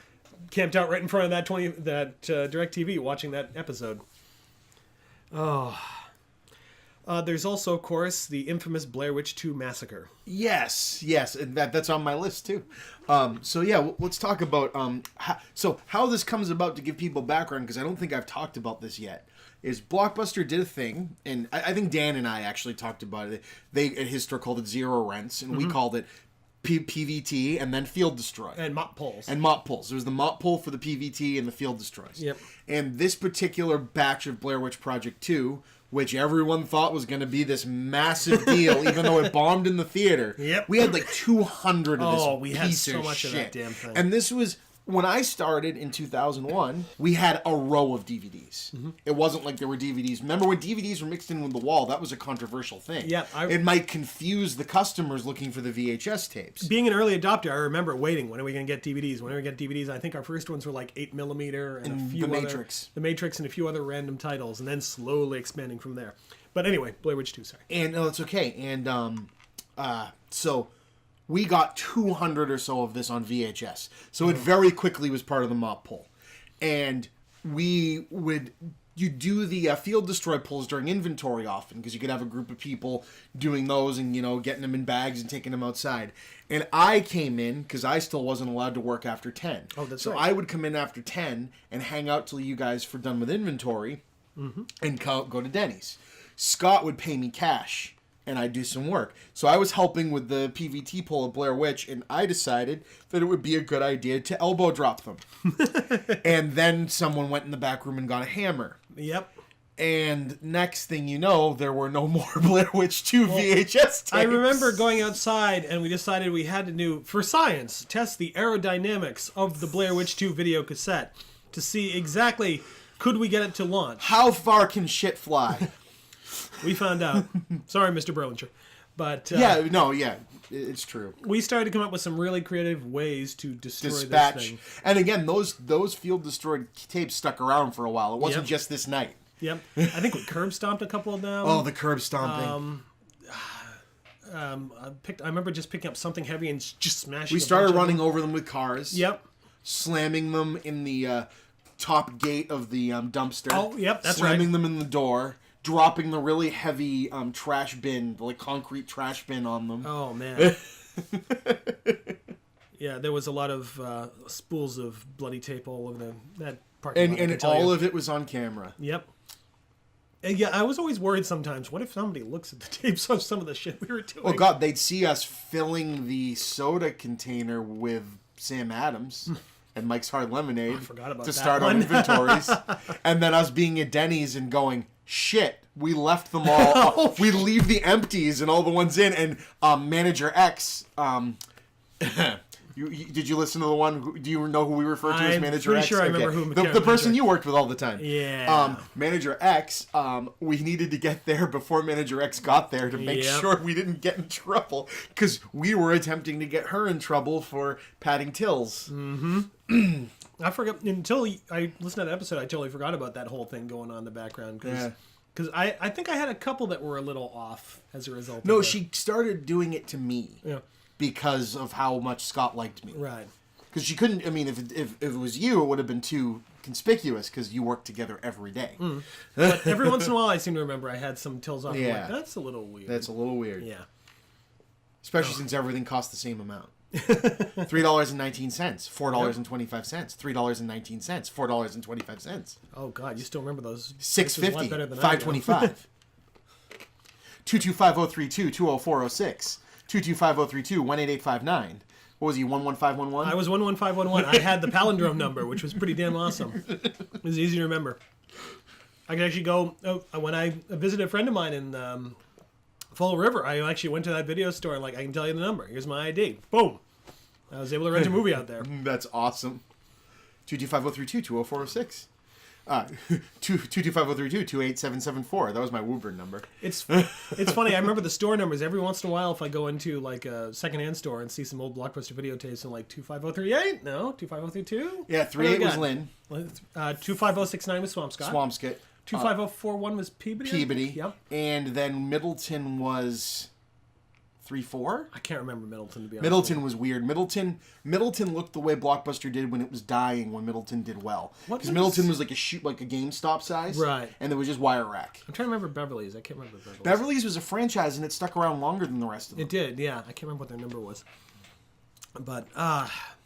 [SPEAKER 3] camped out right in front of that DirecTV watching that episode. Oh... there's also, of course, the infamous Blair Witch 2 massacre.
[SPEAKER 1] Yes, and that's on my list too. Let's talk about how this comes about to give people background, because I don't think I've talked about this yet. Is Blockbuster did a thing, and I think Dan and I actually talked about it. They at his store called it Zero Rents, and we called it PVT, and then Field Destroy.
[SPEAKER 3] And mop pulls.
[SPEAKER 1] It was the mop pull for the PVT and the Field Destroys.
[SPEAKER 3] Yep.
[SPEAKER 1] And this particular batch of Blair Witch Project 2, which everyone thought was going to be this massive deal, even though it bombed in the theater.
[SPEAKER 3] Yep.
[SPEAKER 1] We had like 200 of this
[SPEAKER 3] we had
[SPEAKER 1] piece
[SPEAKER 3] so
[SPEAKER 1] of
[SPEAKER 3] much
[SPEAKER 1] shit.
[SPEAKER 3] of that damn thing.
[SPEAKER 1] And this was... When I started in 2001, we had a row of DVDs. It wasn't like there were DVDs. Remember when DVDs were mixed in with the wall? That was a controversial thing.
[SPEAKER 3] Yeah,
[SPEAKER 1] it might confuse the customers looking for the VHS tapes.
[SPEAKER 3] Being an early adopter, I remember waiting. When are we going to get DVDs? When are we going to get DVDs? I think our first ones were like 8mm and a few
[SPEAKER 1] The Matrix.
[SPEAKER 3] The Matrix and a few other random titles, and then slowly expanding from there. But anyway, Blair Witch 2, sorry.
[SPEAKER 1] And no, it's okay. And so... We got 200 or so of this on VHS. So it very quickly was part of the mop pull. And you do the Field Destroy pulls during inventory often, because you could have a group of people doing those and, getting them in bags and taking them outside. And I came in, because I still wasn't allowed to work after 10.
[SPEAKER 3] Oh, that's
[SPEAKER 1] so
[SPEAKER 3] right.
[SPEAKER 1] I would come in after 10 and hang out till you guys were done with inventory and go to Denny's. Scott would pay me cash. And I'd do some work. So I was helping with the PVT pull of Blair Witch, and I decided that it would be a good idea to elbow drop them. And then someone went in the back room and got a hammer.
[SPEAKER 3] Yep.
[SPEAKER 1] And next thing you know, there were no more Blair Witch 2 VHS tapes.
[SPEAKER 3] I remember going outside, and we decided we had to do, for science, test the aerodynamics of the Blair Witch 2 video cassette to see exactly, could we get it to launch?
[SPEAKER 1] How far can shit fly?
[SPEAKER 3] We found out. Sorry, Mr. Burlinger. But
[SPEAKER 1] it's true.
[SPEAKER 3] we started to come up with some really creative ways to destroy this
[SPEAKER 1] Dispatch,
[SPEAKER 3] thing.
[SPEAKER 1] and again, those field destroyed tapes stuck around for a while. It wasn't
[SPEAKER 3] Yep.
[SPEAKER 1] just this night.
[SPEAKER 3] Yep. I think we curb stomped a couple of them.
[SPEAKER 1] Oh, the curb stomping.
[SPEAKER 3] I remember just picking up something heavy and just smashing.
[SPEAKER 1] We started running over them with cars.
[SPEAKER 3] Yep.
[SPEAKER 1] Slamming them in the top gate of the dumpster.
[SPEAKER 3] Oh, yep, that's
[SPEAKER 1] slamming
[SPEAKER 3] right.
[SPEAKER 1] them in the door. Dropping the really heavy trash bin, like concrete trash bin on them.
[SPEAKER 3] Oh man. Yeah, there was a lot of spools of bloody tape all over that parking lot.
[SPEAKER 1] And all of it was on camera.
[SPEAKER 3] Yep. And yeah, I was always worried sometimes. What if somebody looks at the tapes of some of the shit we were doing?
[SPEAKER 1] Oh God, they'd see us filling the soda container with Sam Adams and Mike's Hard Lemonade
[SPEAKER 3] forgot about
[SPEAKER 1] to
[SPEAKER 3] that
[SPEAKER 1] start our
[SPEAKER 3] one.
[SPEAKER 1] inventories, and then us being at Denny's and going, shit, we left them all. We leave the empties and all the ones in, and Manager X. Did you listen to the one? Do you know who we refer to as
[SPEAKER 3] I'm
[SPEAKER 1] Manager
[SPEAKER 3] pretty
[SPEAKER 1] X?
[SPEAKER 3] sure I remember who
[SPEAKER 1] the person you worked with all the time.
[SPEAKER 3] Yeah.
[SPEAKER 1] Manager X. We needed to get there before Manager X got there to make
[SPEAKER 3] Yep.
[SPEAKER 1] sure we didn't get in trouble because we were attempting to get her in trouble for patting tills.
[SPEAKER 3] I forgot until I listened to that episode. I totally forgot about that whole thing going on in the background because I think I had a couple that were a little off as a result.
[SPEAKER 1] No,
[SPEAKER 3] of it.
[SPEAKER 1] she started doing it to me
[SPEAKER 3] Yeah.
[SPEAKER 1] because of how much Scott liked me.
[SPEAKER 3] Right.
[SPEAKER 1] Because she couldn't. I mean, if it was you, it would have been too conspicuous because you work together every day.
[SPEAKER 3] But every once in a while, I seem to remember I had some tills off. I'm
[SPEAKER 1] Yeah.
[SPEAKER 3] like, that's a little weird.
[SPEAKER 1] That's a little weird.
[SPEAKER 3] Yeah.
[SPEAKER 1] Especially since everything costs the same amount. $3.19, $4.25, $3.19, $4.25.
[SPEAKER 3] Oh God, you still remember those?
[SPEAKER 1] $6.50,
[SPEAKER 3] better than I do.
[SPEAKER 1] $5.25. 225-032, 20406, 225-032, 18859. What was he, 11511?
[SPEAKER 3] I was 11511. I had the palindrome number, which was pretty damn awesome. It was easy to remember. I could actually go when I visited a friend of mine in Fall River. I actually went to that video store and I can tell you the number. Here's my ID. Boom. I was able to rent a movie out there.
[SPEAKER 1] That's awesome. 225-032, 20406. 225-032, 28774. That was my Woburn number.
[SPEAKER 3] It's funny. I remember the store numbers. Every once in a while, if I go into a secondhand store and see some old Blockbuster videotapes and 25038, no, 25032.
[SPEAKER 1] Yeah, 38 was Lynn.
[SPEAKER 3] 25069 was Swampscott.
[SPEAKER 1] Swampscott.
[SPEAKER 3] 25041 was Peabody.
[SPEAKER 1] Peabody.
[SPEAKER 3] Yep.
[SPEAKER 1] And then Middleton was 3-4.
[SPEAKER 3] I can't remember Middleton to be honest.
[SPEAKER 1] Middleton was weird. Middleton looked the way Blockbuster did when it was dying. When Middleton did well, because Middleton was like a GameStop size,
[SPEAKER 3] right?
[SPEAKER 1] And there was just wire rack.
[SPEAKER 3] I'm trying to remember Beverly's. I can't remember Beverly's.
[SPEAKER 1] Beverly's was a franchise, and it stuck around longer than the rest of them.
[SPEAKER 3] It did, yeah. I can't remember what their number was, but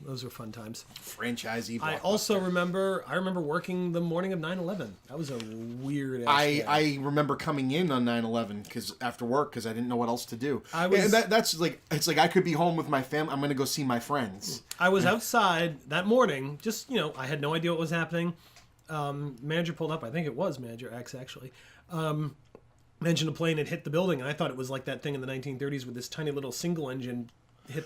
[SPEAKER 3] those were fun times.
[SPEAKER 1] Franchisee.
[SPEAKER 3] I also remember working the morning of 9/11. That was a weird.
[SPEAKER 1] I remember coming in on 9/11 because after work because I didn't know what else to do. And that's like it's like I could be home with my family. I'm gonna go see my friends.
[SPEAKER 3] I was outside that morning. Just I had no idea what was happening. Manager pulled up. I think it was Manager X actually. Mentioned a plane had hit the building, and I thought it was like that thing in the 1930s with this tiny little single engine.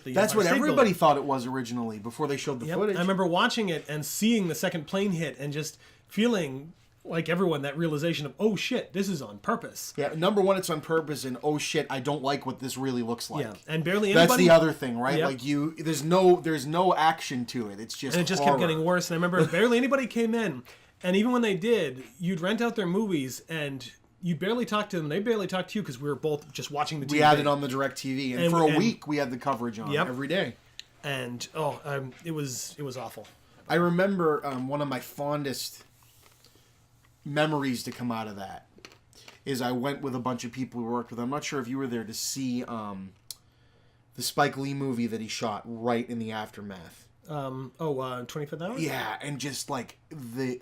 [SPEAKER 1] That's what everybody thought it was originally before they showed the footage.
[SPEAKER 3] I remember watching it and seeing the second plane hit and just feeling like everyone that realization of, oh shit, this is on purpose.
[SPEAKER 1] Yeah, number one, it's on purpose, and oh shit, I don't like what this really looks like.
[SPEAKER 3] Yeah, and barely anybody.
[SPEAKER 1] That's the other thing, right?
[SPEAKER 3] Yep.
[SPEAKER 1] Like there's no action to it. It's just
[SPEAKER 3] and it just
[SPEAKER 1] horror.
[SPEAKER 3] kept getting worse. And I remember barely anybody came in, and even when they did, you'd rent out their movies and. You barely talked to them. They barely talked to you because we were both just watching the TV.
[SPEAKER 1] We had it on the DirecTV, and for a week we had the coverage on every day.
[SPEAKER 3] And it was awful.
[SPEAKER 1] I remember one of my fondest memories to come out of that is I went with a bunch of people who worked with. I'm not sure if you were there to see the Spike Lee movie that he shot right in the aftermath.
[SPEAKER 3] 25th Hour?
[SPEAKER 1] Yeah, and just like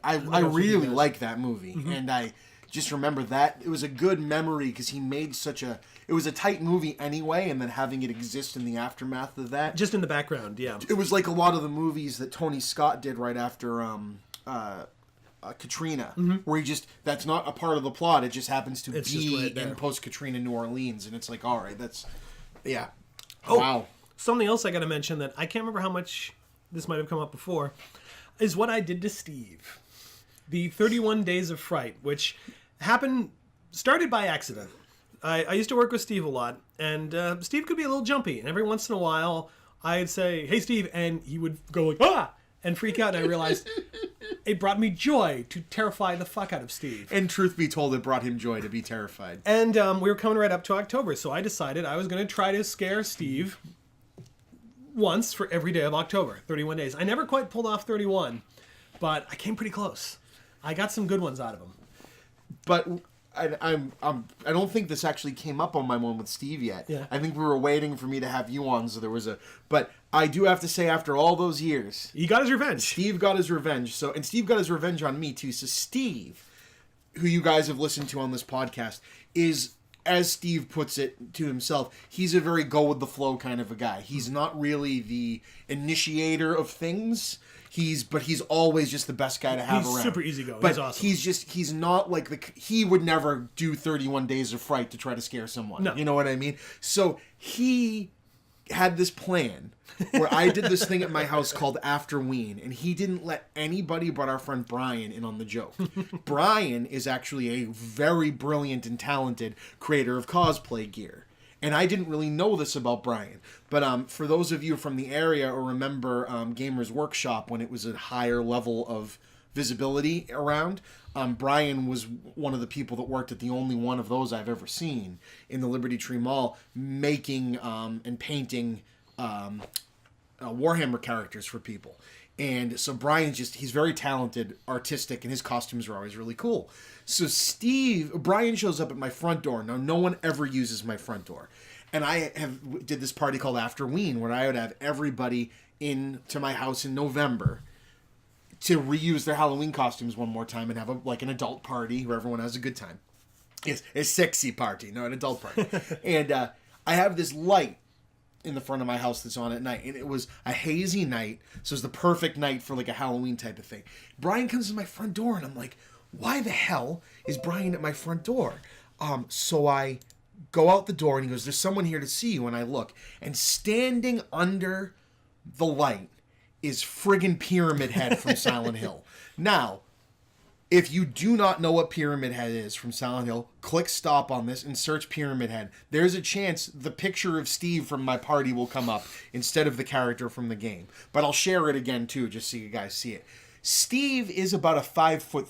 [SPEAKER 1] I really like that movie, and I just remember that it was a good memory because he made it was a tight movie anyway, and then having it exist in the aftermath of that,
[SPEAKER 3] just in the background, yeah.
[SPEAKER 1] It was like a lot of the movies that Tony Scott did right after Katrina, where that's not a part of the plot; it just happens to be in post-Katrina New Orleans, and it's like, all right, wow.
[SPEAKER 3] Something else I got to mention that I can't remember how much this might have come up before is what I did to Steve, the 31 Days of Fright, which started by accident. I used to work with Steve a lot, And Steve could be a little jumpy. And every once in a while, I'd say, "Hey, Steve," and he would go like, "Ah!" and freak out. And I realized it brought me joy to terrify the fuck out of Steve.
[SPEAKER 1] And truth be told, it brought him joy to be terrified.
[SPEAKER 3] And we were coming right up to October, so I decided I was going to try to scare Steve once for every day of October, 31 days. I never quite pulled off 31, but I came pretty close. I got some good ones out of him.
[SPEAKER 1] But I don't think this actually came up on my one with Steve yet.
[SPEAKER 3] Yeah.
[SPEAKER 1] I think we were waiting for me to have you on, so there was a... But I do have to say, after all those years...
[SPEAKER 3] He got his revenge.
[SPEAKER 1] Steve got his revenge. And Steve got his revenge on me, too. So Steve, who you guys have listened to on this podcast, is, as Steve puts it to himself, he's a very go-with-the-flow kind of a guy. He's not really the initiator of things... But he's always just the best guy to have around.
[SPEAKER 3] He's super easygoing.
[SPEAKER 1] But
[SPEAKER 3] he's awesome.
[SPEAKER 1] He's not like he would never do 31 Days of Fright to try to scare someone.
[SPEAKER 3] No.
[SPEAKER 1] You know what I mean? So he had this plan where I did this thing at my house called Afterween, and he didn't let anybody but our friend Brian in on the joke. Brian is actually a very brilliant and talented creator of cosplay gear. And I didn't really know this about Brian. But for those of you from the area or remember Gamers Workshop when it was a higher level of visibility around, Brian was one of the people that worked at the only one of those I've ever seen in the Liberty Tree Mall, making and painting Warhammer characters for people. And so he's very talented, artistic, and his costumes are always really cool. So Brian shows up at my front door. Now, no one ever uses my front door. And I did this party called Afterween, where I would have everybody into my house in November to reuse their Halloween costumes one more time and have an adult party where everyone has a good time. It's a sexy party, not an adult party. And I have this light in the front of my house that's on at night, and it was a hazy night, so it was the perfect night for like a Halloween type of thing. Brian comes to my front door, and I'm like, why the hell is Brian at my front door? So I go out the door, and he goes, there's someone here to see you. And I look, and standing under the light is friggin' Pyramid Head from Silent Hill. Now, if you do not know what Pyramid Head is from Silent Hill, click stop on this and search Pyramid Head. There's a chance the picture of Steve from my party will come up instead of the character from the game. But I'll share it again, too, just so you guys see it. Steve is about a 5'3",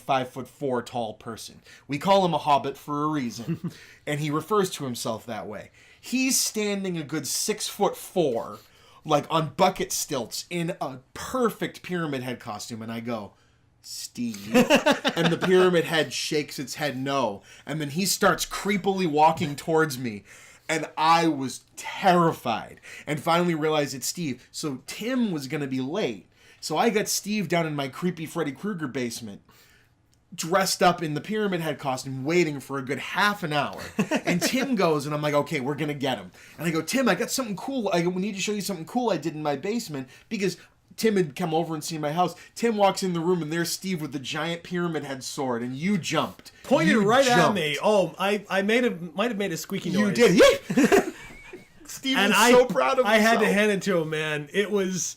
[SPEAKER 1] 5'4" tall person. We call him a hobbit for a reason, and he refers to himself that way. He's standing a good 6'4", like on bucket stilts, in a perfect Pyramid Head costume, and I go, Steve. And the Pyramid Head shakes its head no, and then he starts creepily walking towards me. And I was terrified, and finally realized it's Steve. So Tim was going to be late. So I got Steve down in my creepy Freddy Krueger basement, dressed up in the Pyramid Head costume, waiting for a good half an hour. And Tim goes, and I'm like, okay, we're going to get him. And I go, Tim, I got something cool. We need to show you something cool I did in my basement, because Tim had come over and seen my house. Tim walks in the room, and there's Steve with the giant Pyramid Head sword, and you jumped.
[SPEAKER 3] Pointed right at me. Oh, I might have made a squeaky noise.
[SPEAKER 1] You did. Steve was so proud of himself.
[SPEAKER 3] I had to hand it to him, man. It was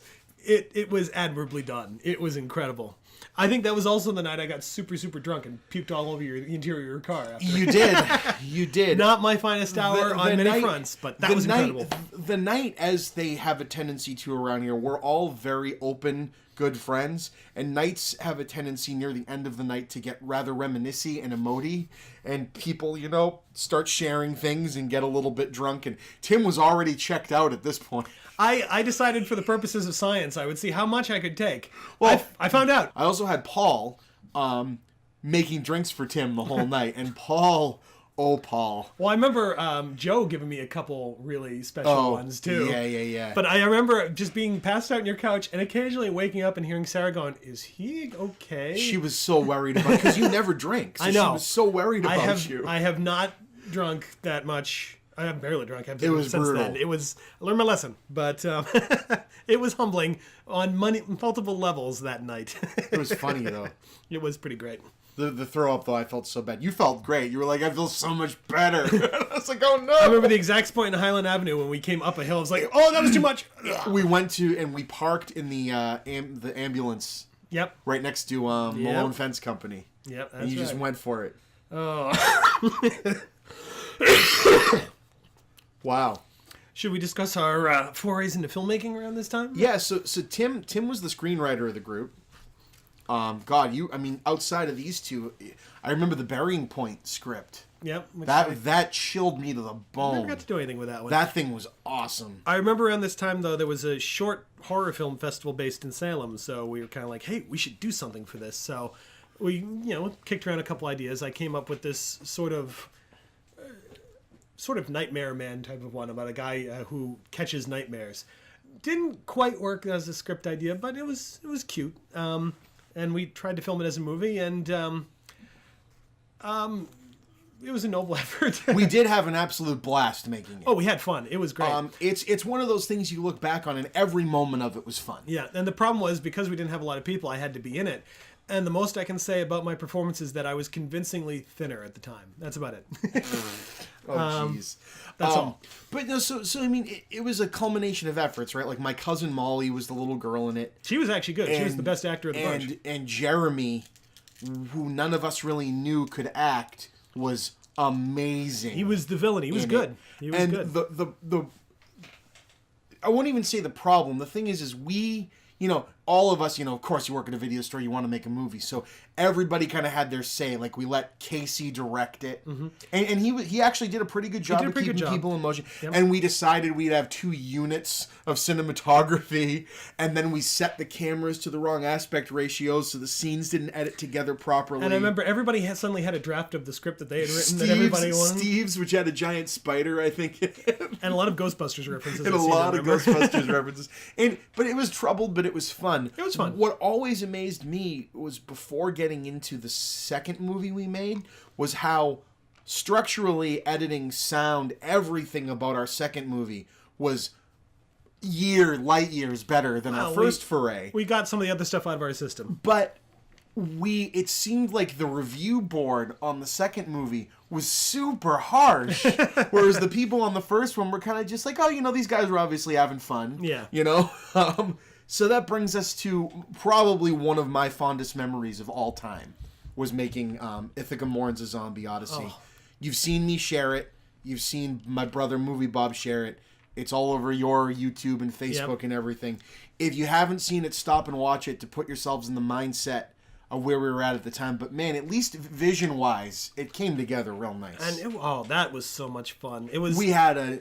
[SPEAKER 3] admirably done. It was incredible. I think that was also the night I got super, super drunk and puked all over the interior of your car. After.
[SPEAKER 1] You did. You did.
[SPEAKER 3] Not my finest hour on many fronts, but that was incredible.
[SPEAKER 1] The night, as they have a tendency to around here, we're all very open, good friends, and nights have a tendency near the end of the night to get rather reminiscy and emoty, and people, start sharing things and get a little bit drunk, and Tim was already checked out at this point.
[SPEAKER 3] I decided for the purposes of science I would see how much I could take. Well, I found out.
[SPEAKER 1] I also had Paul making drinks for Tim the whole night, and Paul... Oh, Paul.
[SPEAKER 3] Well, I remember Joe giving me a couple really special ones, too.
[SPEAKER 1] Yeah.
[SPEAKER 3] But I remember just being passed out on your couch and occasionally waking up and hearing Sarah going, is he okay?
[SPEAKER 1] She was so worried about it, because you never drink. So
[SPEAKER 3] I know.
[SPEAKER 1] She was so worried about you.
[SPEAKER 3] I have not drunk that much. I have barely drunk.
[SPEAKER 1] It was
[SPEAKER 3] since
[SPEAKER 1] brutal.
[SPEAKER 3] Then. I learned my lesson. But it was humbling on multiple levels that night.
[SPEAKER 1] It was funny, though.
[SPEAKER 3] It was pretty great.
[SPEAKER 1] The throw up, though, I felt so bad. You felt great. You were like, I feel so much better. I was like, oh no.
[SPEAKER 3] I remember the exact point in Highland Avenue when we came up a hill. I was like, oh, that was too much.
[SPEAKER 1] We went to, and we parked in the ambulance.
[SPEAKER 3] Yep.
[SPEAKER 1] Right next to Malone Fence Company.
[SPEAKER 3] Yep, that's
[SPEAKER 1] And you just went for it.
[SPEAKER 3] Oh.
[SPEAKER 1] Wow.
[SPEAKER 3] Should we discuss our forays into filmmaking around this time?
[SPEAKER 1] Yeah, so Tim was the screenwriter of the group. Outside of these two, I remember the Burying Point script.
[SPEAKER 3] Yep.
[SPEAKER 1] That chilled me to the bone.
[SPEAKER 3] I never got to do anything with that one.
[SPEAKER 1] That thing was awesome.
[SPEAKER 3] I remember around this time, though, there was a short horror film festival based in Salem, so we were kind of like, hey, we should do something for this. So we, kicked around a couple ideas. I came up with this sort of Nightmare Man type of one about a guy who catches nightmares. Didn't quite work as a script idea, but it was cute. And we tried to film it as a movie, and it was a noble effort.
[SPEAKER 1] We did have an absolute blast making it.
[SPEAKER 3] Oh, we had fun. It was great.
[SPEAKER 1] It's one of those things you look back on, and every moment of it was fun.
[SPEAKER 3] Yeah, and the problem was, because we didn't have a lot of people, I had to be in it. And the most I can say about my performance is that I was convincingly thinner at the time. That's about it.
[SPEAKER 1] Oh, jeez.
[SPEAKER 3] That's all.
[SPEAKER 1] But no, so I mean, it was a culmination of efforts, right? Like, my cousin Molly was the little girl in it.
[SPEAKER 3] She was actually good. She was the best actor of the bunch.
[SPEAKER 1] And Jeremy, who none of us really knew could act, was amazing.
[SPEAKER 3] He was the villain. He was good. He was good.
[SPEAKER 1] The I won't even say the problem. The thing is we, all of us, of course you work at a video store, you want to make a movie. So everybody kind of had their say. Like, we let Casey direct it. Mm-hmm. And he actually did a pretty good job of keeping people in motion. Yep. And we decided we'd have 2 units of cinematography. And then we set the cameras to the wrong aspect ratios so the scenes didn't edit together properly.
[SPEAKER 3] And I remember everybody suddenly had a draft of the script that they had written that everybody wanted.
[SPEAKER 1] Steve's, which had a giant spider, I think.
[SPEAKER 3] And a lot of Ghostbusters references.
[SPEAKER 1] And a lot of Ghostbusters references. But it was troubled, but it was fun.
[SPEAKER 3] It was fun.
[SPEAKER 1] What always amazed me was, before getting into the second movie we made, was how structurally, editing, sound, everything about our second movie was light years better than our first foray.
[SPEAKER 3] We got some of the other stuff out of our system.
[SPEAKER 1] But it seemed like the review board on the second movie was super harsh, whereas the people on the first one were kind of just like, oh, these guys were obviously having fun.
[SPEAKER 3] Yeah.
[SPEAKER 1] So that brings us to probably one of my fondest memories of all time, was making Ithaca Mourns: A Zombie Odyssey. Oh. You've seen me share it. You've seen my brother Movie Bob share it. It's all over your YouTube and Facebook and everything. If you haven't seen it, stop and watch it to put yourselves in the mindset of where we were at the time. But man, at least vision-wise, it came together real nice.
[SPEAKER 3] And that was so much fun.
[SPEAKER 1] We had a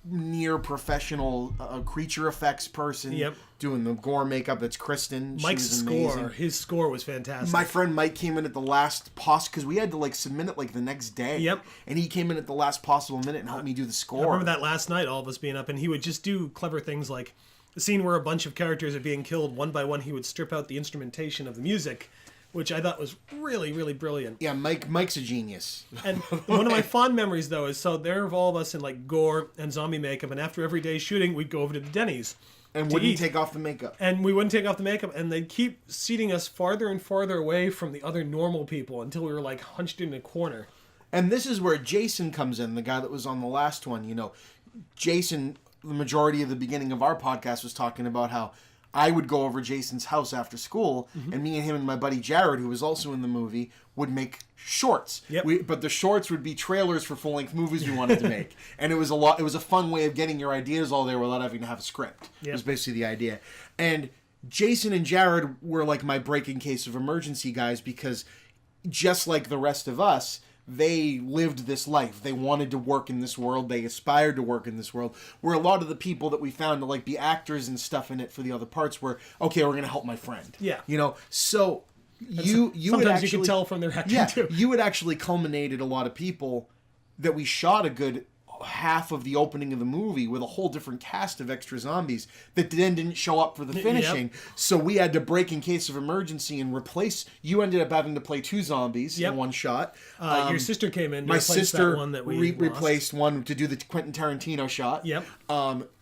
[SPEAKER 1] near professional creature effects person doing the gore makeup. That's Kristen.
[SPEAKER 3] Mike's score. His score was fantastic.
[SPEAKER 1] My friend Mike came in at the last because we had to submit it the next day.
[SPEAKER 3] Yep.
[SPEAKER 1] And he came in at the last possible minute and helped me do the score.
[SPEAKER 3] I remember that last night, all of us being up, and he would just do clever things like the scene where a bunch of characters are being killed one by one. He would strip out the instrumentation of the music, which I thought was really, really brilliant.
[SPEAKER 1] Yeah, Mike's a genius.
[SPEAKER 3] And one of my fond memories, though, is there were all of us in gore and zombie makeup, and after every day's shooting, we'd go over to the Denny's.
[SPEAKER 1] And wouldn't take off the makeup.
[SPEAKER 3] And we wouldn't take off the makeup, and they'd keep seating us farther and farther away from the other normal people until we were hunched in a corner.
[SPEAKER 1] And this is where Jason comes in, the guy that was on the last one. Jason, the majority of the beginning of our podcast, was talking about how I would go over Jason's house after school, and me and him and my buddy Jared, who was also in the movie, would make shorts.
[SPEAKER 3] Yep.
[SPEAKER 1] But the shorts would be trailers for full-length movies we wanted to make. And it was a fun way of getting your ideas all there without having to have a script. Yep. It was basically the idea. And Jason and Jared were my break-in case of emergency guys, because just like the rest of us, they lived this life. They wanted to work in this world. They aspired to work in this world. Where a lot of the people that we found to be actors and stuff in it for the other parts were, okay, we're going to help my friend.
[SPEAKER 3] Yeah.
[SPEAKER 1] So you
[SPEAKER 3] sometimes you can tell from their acting too.
[SPEAKER 1] You had actually culminated a lot of people that we shot a good half of the opening of the movie with a whole different cast of extra zombies that then didn't show up for the finishing. Yep. So we had to break in case of emergency and replace. You ended up having to play 2 zombies in one shot.
[SPEAKER 3] Your sister came in to
[SPEAKER 1] my
[SPEAKER 3] replace
[SPEAKER 1] sister
[SPEAKER 3] that one that we
[SPEAKER 1] replaced one to do the Quentin Tarantino shot.
[SPEAKER 3] Yep.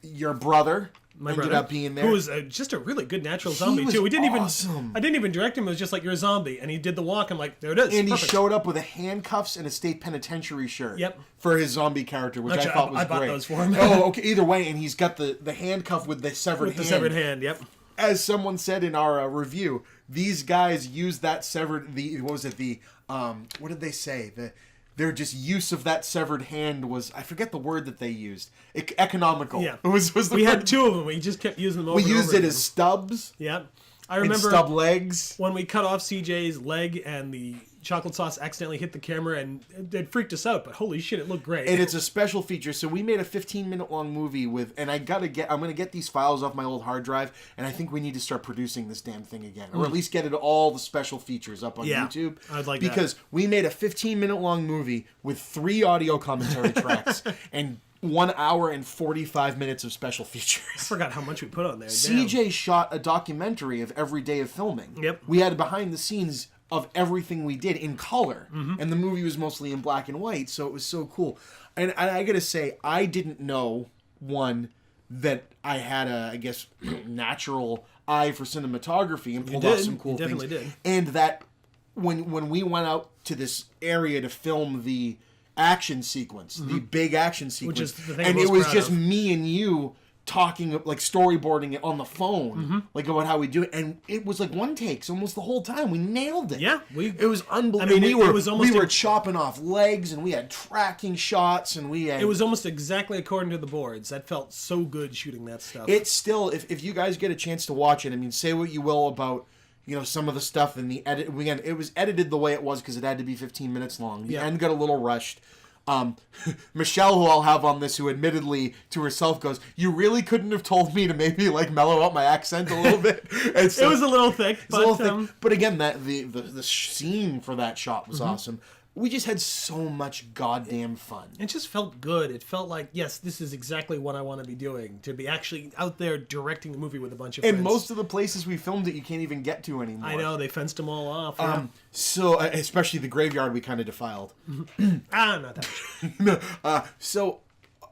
[SPEAKER 1] Your brother ended up being there.
[SPEAKER 3] Who was just a really good natural zombie, too. I didn't even direct him. It was just you're a zombie. And he did the walk. I'm like, there it is.
[SPEAKER 1] And
[SPEAKER 3] perfect.
[SPEAKER 1] He showed up with a handcuffs and a state penitentiary shirt for his zombie character, which
[SPEAKER 3] actually,
[SPEAKER 1] I thought was great.
[SPEAKER 3] I bought those for him.
[SPEAKER 1] Oh, okay. Either way, and he's got the handcuff with the severed hand.
[SPEAKER 3] With the severed hand, yep.
[SPEAKER 1] As someone said in our review, these guys used that severed, what did they say? their just use of that severed hand was, I forget the word that they used. Economical.
[SPEAKER 3] Yeah.
[SPEAKER 1] Was the
[SPEAKER 3] We
[SPEAKER 1] word.
[SPEAKER 3] had 2 of them. We just kept using them over
[SPEAKER 1] We
[SPEAKER 3] and
[SPEAKER 1] used
[SPEAKER 3] over
[SPEAKER 1] it
[SPEAKER 3] again.
[SPEAKER 1] as stubs
[SPEAKER 3] Yeah. I
[SPEAKER 1] and
[SPEAKER 3] remember
[SPEAKER 1] stub legs.
[SPEAKER 3] when we cut off CJ's leg and the chocolate sauce accidentally hit the camera, and it freaked us out, but holy shit, it looked great.
[SPEAKER 1] And it's a special feature. So we made a 15-minute long movie with, and I'm gonna get these files off my old hard drive, and I think we need to start producing this damn thing again, or at least get it all the special features up on YouTube.
[SPEAKER 3] I'd like that.
[SPEAKER 1] because we made a 15-minute long movie with 3 audio commentary tracks and 1 hour and 45 minutes of special features.
[SPEAKER 3] I forgot how much we put on there. Damn.
[SPEAKER 1] CJ shot a documentary of every day of filming.
[SPEAKER 3] Yep.
[SPEAKER 1] We had behind the scenes of everything we did in color, and the movie was mostly in black and white, so it was so cool. And I gotta say, I didn't know, one, that I had a, I guess, natural eye for cinematography and pulled off some cool
[SPEAKER 3] You definitely
[SPEAKER 1] things.
[SPEAKER 3] did.
[SPEAKER 1] And that when we went out to this area to film the action sequence, the big action sequence,
[SPEAKER 3] is the thing
[SPEAKER 1] and
[SPEAKER 3] I'm
[SPEAKER 1] it
[SPEAKER 3] most
[SPEAKER 1] was
[SPEAKER 3] proud
[SPEAKER 1] just
[SPEAKER 3] of.
[SPEAKER 1] me and you talking, like storyboarding it on the phone, like about how we do it, and it was like one takes almost the whole time. We nailed it.
[SPEAKER 3] Yeah,
[SPEAKER 1] it was unbelievable.
[SPEAKER 3] I mean,
[SPEAKER 1] we were
[SPEAKER 3] it was almost
[SPEAKER 1] we were chopping off legs, and we had tracking shots, and we had.
[SPEAKER 3] It was almost exactly according to the boards. That felt so good shooting that stuff.
[SPEAKER 1] It's still, if you guys get a chance to watch it, I mean, say what you will about, you know, some of the stuff in the edit. Again, it was edited the way it was because it had to be 15 minutes long. The end got a little rushed. Michelle, who I'll have on this, who admittedly to herself goes, "You really couldn't have told me to maybe like mellow out my accent a little bit." And so,
[SPEAKER 3] it was a little thick,
[SPEAKER 1] it's
[SPEAKER 3] but
[SPEAKER 1] a little thick. But again, that the scene for that shot was awesome. We just had so much goddamn fun.
[SPEAKER 3] it just felt good. It felt like, yes, this is exactly what I want to be doing. To be actually out there directing a movie with a bunch of
[SPEAKER 1] And
[SPEAKER 3] friends.
[SPEAKER 1] most of the places we filmed it, you can't even get to anymore.
[SPEAKER 3] I know, they fenced them all off. Yeah.
[SPEAKER 1] So, especially the graveyard, we kind of defiled.
[SPEAKER 3] Not that much.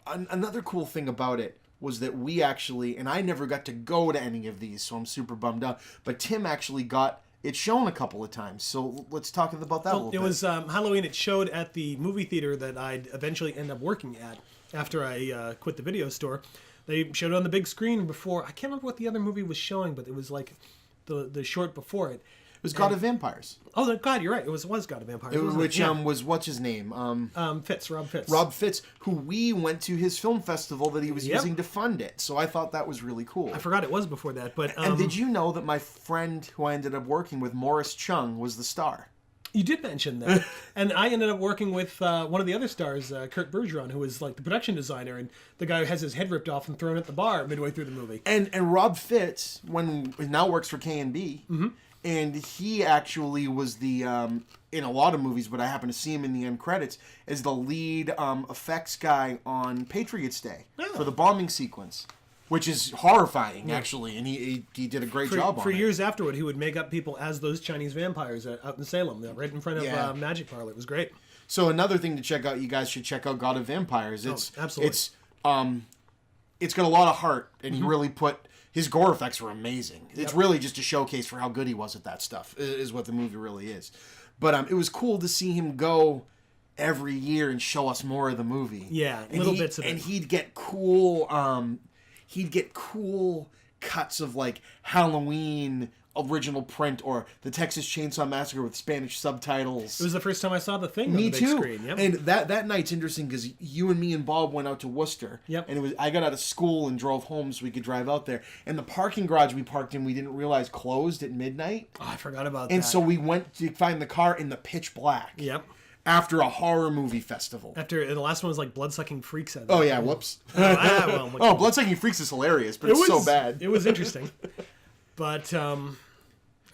[SPEAKER 1] Another cool thing about it was that we actually, and I never got to go to any of these, so I'm super bummed out, but Tim actually got it shown a couple of times. So let's talk about that a little bit.
[SPEAKER 3] It was Halloween. It showed at the movie theater that I'd eventually end up working at after I quit the video store. They showed it on the big screen before. I can't remember what the other movie was showing, but it was like the short before it.
[SPEAKER 1] It was God of Vampires.
[SPEAKER 3] Oh, God, you're right. It was God of Vampires.
[SPEAKER 1] Which
[SPEAKER 3] Yeah.
[SPEAKER 1] was, what's his name?
[SPEAKER 3] Rob Fitz.
[SPEAKER 1] Rob Fitz, who we went to his film festival that he was using to fund it. So I thought that was really cool.
[SPEAKER 3] I forgot it was before that, but
[SPEAKER 1] And did you know that my friend who I ended up working with, Morris Chung, was the star?
[SPEAKER 3] you did mention that. And I ended up working with one of the other stars, Kurt Bergeron, who was like the production designer and the guy who has his head ripped off and thrown at the bar midway through the movie.
[SPEAKER 1] And Rob Fitz, now works for K&B, and he actually was the in a lot of movies, but I happen to see him in the end credits as the lead effects guy on Patriots Day for the bombing sequence, which is horrifying actually, and he did a great job on
[SPEAKER 3] For
[SPEAKER 1] it.
[SPEAKER 3] years afterward, he would make up people as those Chinese vampires out in Salem, right in front of
[SPEAKER 1] Yeah.
[SPEAKER 3] Magic Parlor. It was great.
[SPEAKER 1] So another thing to check out, you guys should check out God of Vampires.
[SPEAKER 3] Absolutely.
[SPEAKER 1] It's got a lot of heart, and he really put. His gore effects were amazing. It's really just a showcase for how good he was at that stuff, is what the movie really is. But it was cool to see him go every year and show us more of the movie.
[SPEAKER 3] Yeah,
[SPEAKER 1] And
[SPEAKER 3] little bits of it.
[SPEAKER 1] And he'd get cool cuts of like Halloween original print or the Texas Chainsaw Massacre with Spanish subtitles.
[SPEAKER 3] It was the first time I saw the thing
[SPEAKER 1] Me
[SPEAKER 3] on the
[SPEAKER 1] too.
[SPEAKER 3] big screen. Yep.
[SPEAKER 1] And that night's interesting because you and me and Bob went out to Worcester.
[SPEAKER 3] Yep.
[SPEAKER 1] And I got out of school and drove home so we could drive out there. And the parking garage we parked in, we didn't realize closed at midnight.
[SPEAKER 3] Oh, I forgot about that.
[SPEAKER 1] And so we went to find the car in the pitch black.
[SPEAKER 3] Yep.
[SPEAKER 1] After a horror movie festival.
[SPEAKER 3] After the last one was like Bloodsucking Freaks.
[SPEAKER 1] Oh yeah, whoops.
[SPEAKER 3] Well,
[SPEAKER 1] Bloodsucking Freaks is hilarious, but it's so bad.
[SPEAKER 3] It was interesting. But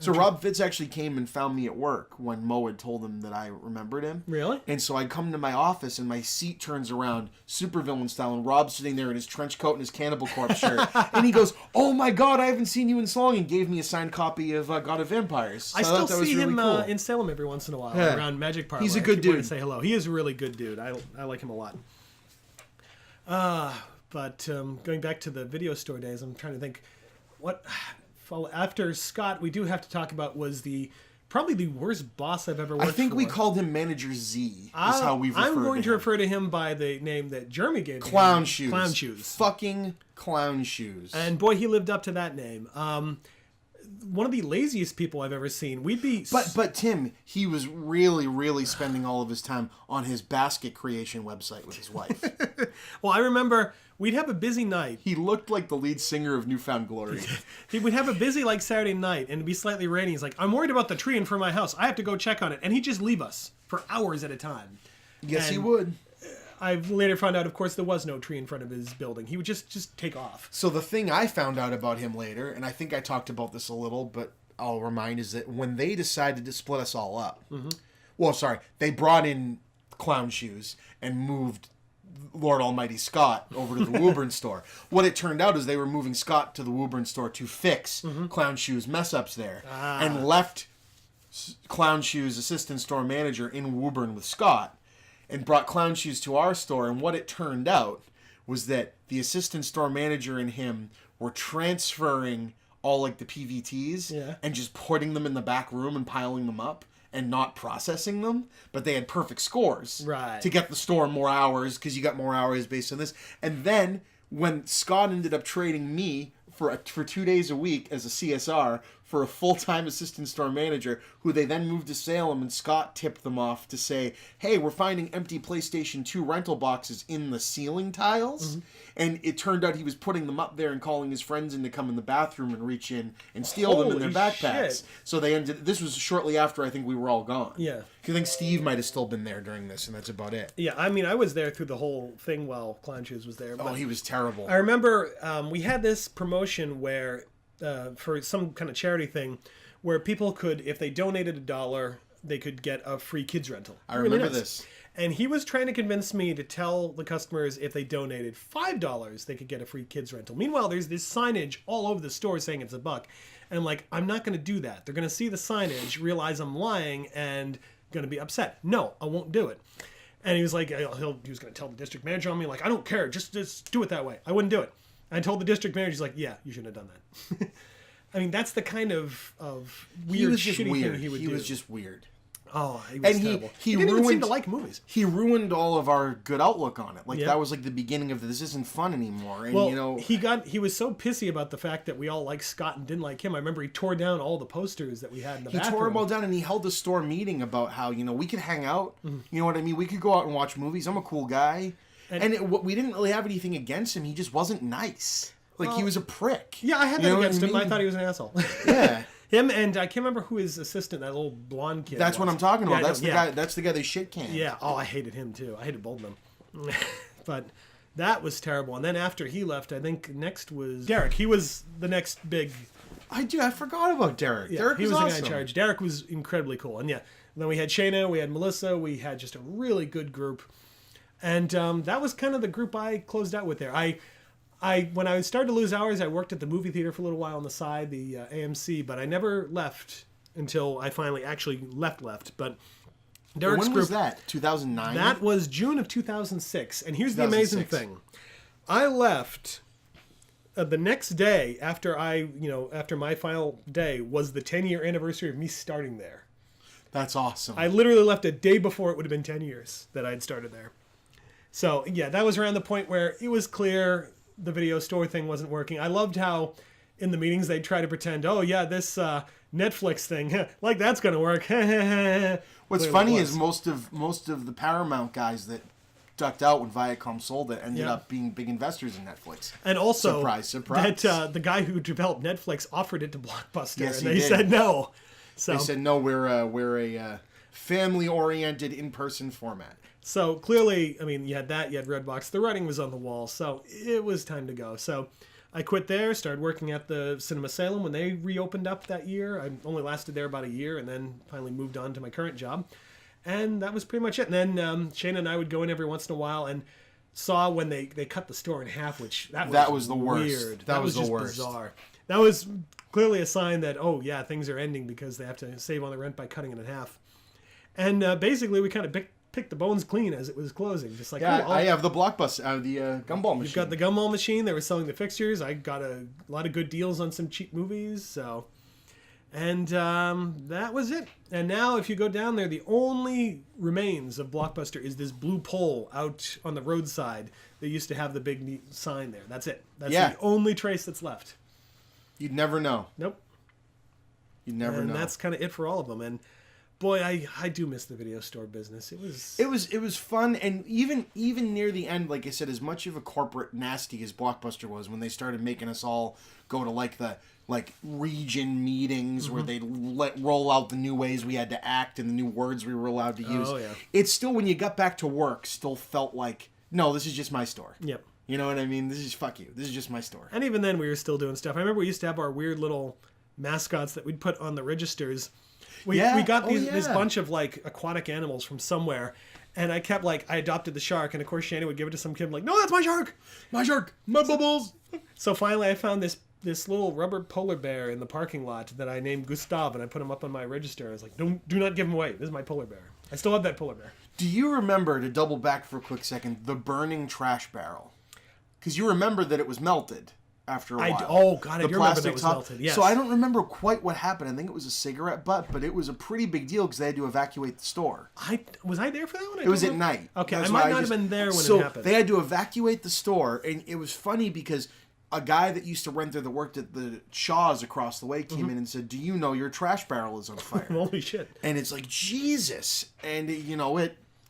[SPEAKER 1] So Rob Fitz actually came and found me at work when Mo had told him that I remembered him.
[SPEAKER 3] Really?
[SPEAKER 1] And so I come to my office and my seat turns around, supervillain style, and Rob's sitting there in his trench coat and his Cannibal Corpse shirt. And he goes, "Oh my God, I haven't seen you in so long," and gave me a signed copy of God of Vampires. So
[SPEAKER 3] I still
[SPEAKER 1] thought that was
[SPEAKER 3] see
[SPEAKER 1] really
[SPEAKER 3] him
[SPEAKER 1] cool.
[SPEAKER 3] in Salem every once in a while
[SPEAKER 1] Yeah.
[SPEAKER 3] around Magic Parlor.
[SPEAKER 1] He's a
[SPEAKER 3] I
[SPEAKER 1] good
[SPEAKER 3] keep wanting
[SPEAKER 1] dude.
[SPEAKER 3] to say hello. He is a really good dude. I like him a lot. But going back to the video store days, I'm trying to think what after Scott we do have to talk about was probably the worst boss I've ever worked
[SPEAKER 1] I think
[SPEAKER 3] for.
[SPEAKER 1] we called him Manager Z, is how we've referred
[SPEAKER 3] I'm going to
[SPEAKER 1] him.
[SPEAKER 3] refer to him by the name that Jeremy gave me.
[SPEAKER 1] Clown Shoes.
[SPEAKER 3] Clown Shoes.
[SPEAKER 1] Fucking Clown Shoes.
[SPEAKER 3] And boy, he lived up to that name. one of the laziest people I've ever seen. We'd be...
[SPEAKER 1] But Tim, he was really spending all of his time on his basket creation website with his wife.
[SPEAKER 3] Well, I remember we'd have a busy night.
[SPEAKER 1] He looked like the lead singer of Newfound Glory.
[SPEAKER 3] He would have a busy, like, Saturday night, and it'd be slightly rainy. He's like, I'm worried about the tree in front of my house. I have to go check on it. And he'd just leave us for hours at a time.
[SPEAKER 1] Yes,
[SPEAKER 3] And
[SPEAKER 1] he would.
[SPEAKER 3] I've later found out, of course, there was no tree in front of his building. He would just take off.
[SPEAKER 1] So the thing I found out about him later, and I think I talked about this a little, but I'll remind, is that when they decided to split us all up, they brought in Clown Shoes and moved Lord Almighty Scott over to the Woburn store. What it turned out is they were moving Scott to the Woburn store to fix Clown Shoes mess ups there, and left Clown Shoes assistant store manager in Woburn with Scott, and brought Clown Shoes to our store. And what it turned out was that the assistant store manager and him were transferring all like the PVTs and just putting them in the back room and piling them up and not processing them, but they had perfect scores to get the store more hours, because you got more hours based on this. And then when Scott ended up trading me for 2 days a week as a CSR for a full-time assistant store manager, who they then moved to Salem, and Scott tipped them off to say, hey, we're finding empty PlayStation 2 rental boxes in the ceiling tiles. And it turned out he was putting them up there and calling his friends in to come in the bathroom and reach in and steal them in their backpacks.
[SPEAKER 3] Shit.
[SPEAKER 1] So they ended. This was shortly after I think we were all gone.
[SPEAKER 3] Yeah.
[SPEAKER 1] I think Steve might have still been there during this, and that's about it.
[SPEAKER 3] Yeah, I mean, I was there through the whole thing while Clown Shoes was there.
[SPEAKER 1] Oh, he was terrible.
[SPEAKER 3] I remember we had this promotion where, for some kind of charity thing, where people could, if they donated $1, they could get a free kids rental.
[SPEAKER 1] I remember this.
[SPEAKER 3] And he was trying to convince me to tell the customers if they donated $5, they could get a free kids rental. Meanwhile, there's this signage all over the store saying it's $1. And I'm like, I'm not going to do that. They're going to see the signage, realize I'm lying, and going to be upset. No, I won't do it. And he was like, he was going to tell the district manager on me, like, I don't care. Just do it that way. I wouldn't do it. I told the district manager, he's like, yeah, you shouldn't have done that. I mean, that's the kind of weird, shitty thing he would do.
[SPEAKER 1] He was just weird.
[SPEAKER 3] Oh, he was terrible. He didn't even seem to like movies.
[SPEAKER 1] He ruined all of our good outlook on it. Like, that was like the beginning of this isn't fun anymore. And,
[SPEAKER 3] well,
[SPEAKER 1] you know,
[SPEAKER 3] he was so pissy about the fact that we all liked Scott and didn't like him. I remember he tore down all the posters that we had in the bathroom.
[SPEAKER 1] He tore them all down, and he held a store meeting about how, you know, we could hang out. You know what I mean? We could go out and watch movies. I'm a cool guy. And we didn't really have anything against him. He just wasn't nice. Like, he was a prick.
[SPEAKER 3] Yeah, I had that against him. I thought he was an asshole.
[SPEAKER 1] Yeah.
[SPEAKER 3] Him and I can't remember who his assistant, that little blonde kid.
[SPEAKER 1] That's
[SPEAKER 3] was.
[SPEAKER 1] what I'm talking about.
[SPEAKER 3] Yeah,
[SPEAKER 1] that's the guy. That's the guy they shit canned.
[SPEAKER 3] Yeah. Oh, I hated him too. I hated both of them. But that was terrible. And then after he left, I think next was Derek. He was the next big.
[SPEAKER 1] I forgot about Derek.
[SPEAKER 3] Yeah,
[SPEAKER 1] Derek
[SPEAKER 3] he was
[SPEAKER 1] awesome.
[SPEAKER 3] the guy in charge. Derek was incredibly cool. And yeah, then we had Shayna, we had Melissa, we had just a really good group. And that was kind of the group I closed out with there. When I started to lose hours, I worked at the movie theater for a little while on the side, the AMC, but I never left until I finally actually left. But Derek's
[SPEAKER 1] when
[SPEAKER 3] group,
[SPEAKER 1] was that? 2009?
[SPEAKER 3] That was June of 2006. And here's the amazing thing. I left the next day after my final day was the 10-year anniversary of me starting there.
[SPEAKER 1] That's awesome.
[SPEAKER 3] I literally left a day before it would have been 10 years that I'd started there. So, yeah, that was around the point where it was clear the video store thing wasn't working. I loved how in the meetings they'd try to pretend, oh, yeah, this Netflix thing, like that's going to work.
[SPEAKER 1] What's funny is most of the Paramount guys that ducked out when Viacom sold it ended up being big investors in Netflix.
[SPEAKER 3] And also,
[SPEAKER 1] surprise.
[SPEAKER 3] that the guy who developed Netflix offered it to Blockbuster,
[SPEAKER 1] yes,
[SPEAKER 3] and they said no. So
[SPEAKER 1] they said no. We're a family-oriented in-person format.
[SPEAKER 3] So clearly, I mean, you had that, you had Redbox. The writing was on the wall, so it was time to go. So I quit there, started working at the Cinema Salem when they reopened up that year. I only lasted there about a year and then finally moved on to my current job. And that was pretty much it. And then Shane and I would go in every once in a while and saw when they cut the store in half, which that was
[SPEAKER 1] the worst.
[SPEAKER 3] Weird.
[SPEAKER 1] That was
[SPEAKER 3] just
[SPEAKER 1] the worst.
[SPEAKER 3] Bizarre. That was clearly a sign that, oh, yeah, things are ending because they have to save on the rent by cutting it in half. And basically, we kind of picked the bones clean as it was closing. Just like,
[SPEAKER 1] I have the Blockbuster, the gumball machine.
[SPEAKER 3] You've got the gumball machine. They were selling the fixtures. I got a lot of good deals on some cheap movies. So, and that was it. And now, if you go down there, the only remains of Blockbuster is this blue pole out on the roadside. They used to have the big neat sign there. That's it. That's the only trace that's left.
[SPEAKER 1] You'd never know.
[SPEAKER 3] Nope.
[SPEAKER 1] You never know.
[SPEAKER 3] And that's kind of it for all of them. And boy, I do miss the video store business.
[SPEAKER 1] It was fun, and even near the end, like I said, as much of a corporate nasty as Blockbuster was, when they started making us all go to the region meetings where they roll out the new ways we had to act and the new words we were allowed to use.
[SPEAKER 3] Oh, yeah.
[SPEAKER 1] It's still, when you got back to work, still felt like, no, this is just my store.
[SPEAKER 3] Yep.
[SPEAKER 1] You know what I mean? This is fuck you. This is just my store.
[SPEAKER 3] And even then, we were still doing stuff. I remember we used to have our weird little mascots that we'd put on the registers. We got this bunch of aquatic animals from somewhere, and I kept I adopted the shark, and of course Shannon would give it to some kid, no, that's my shark, my bubbles. So finally I found this little rubber polar bear in the parking lot that I named Gustav, and I put him up on my register. I was like, do not give him away. This is my polar bear. I still have that polar bear.
[SPEAKER 1] Do you remember, to double back for a quick second, the burning trash barrel? Because you remember that it was melted after a while.
[SPEAKER 3] I do remember that it was melted. Yes.
[SPEAKER 1] So I don't remember quite what happened. I think it was a cigarette butt, but it was a pretty big deal because they had to evacuate the store.
[SPEAKER 3] Was I there for that one?
[SPEAKER 1] It was at night.
[SPEAKER 3] Okay, I might not have been there when it happened.
[SPEAKER 1] So they had to evacuate the store, and it was funny because a guy that used to rent there that worked at the Shaw's across the way came in and said, "Do you know your trash barrel is on fire?"
[SPEAKER 3] Holy shit.
[SPEAKER 1] And it's like, Jesus. And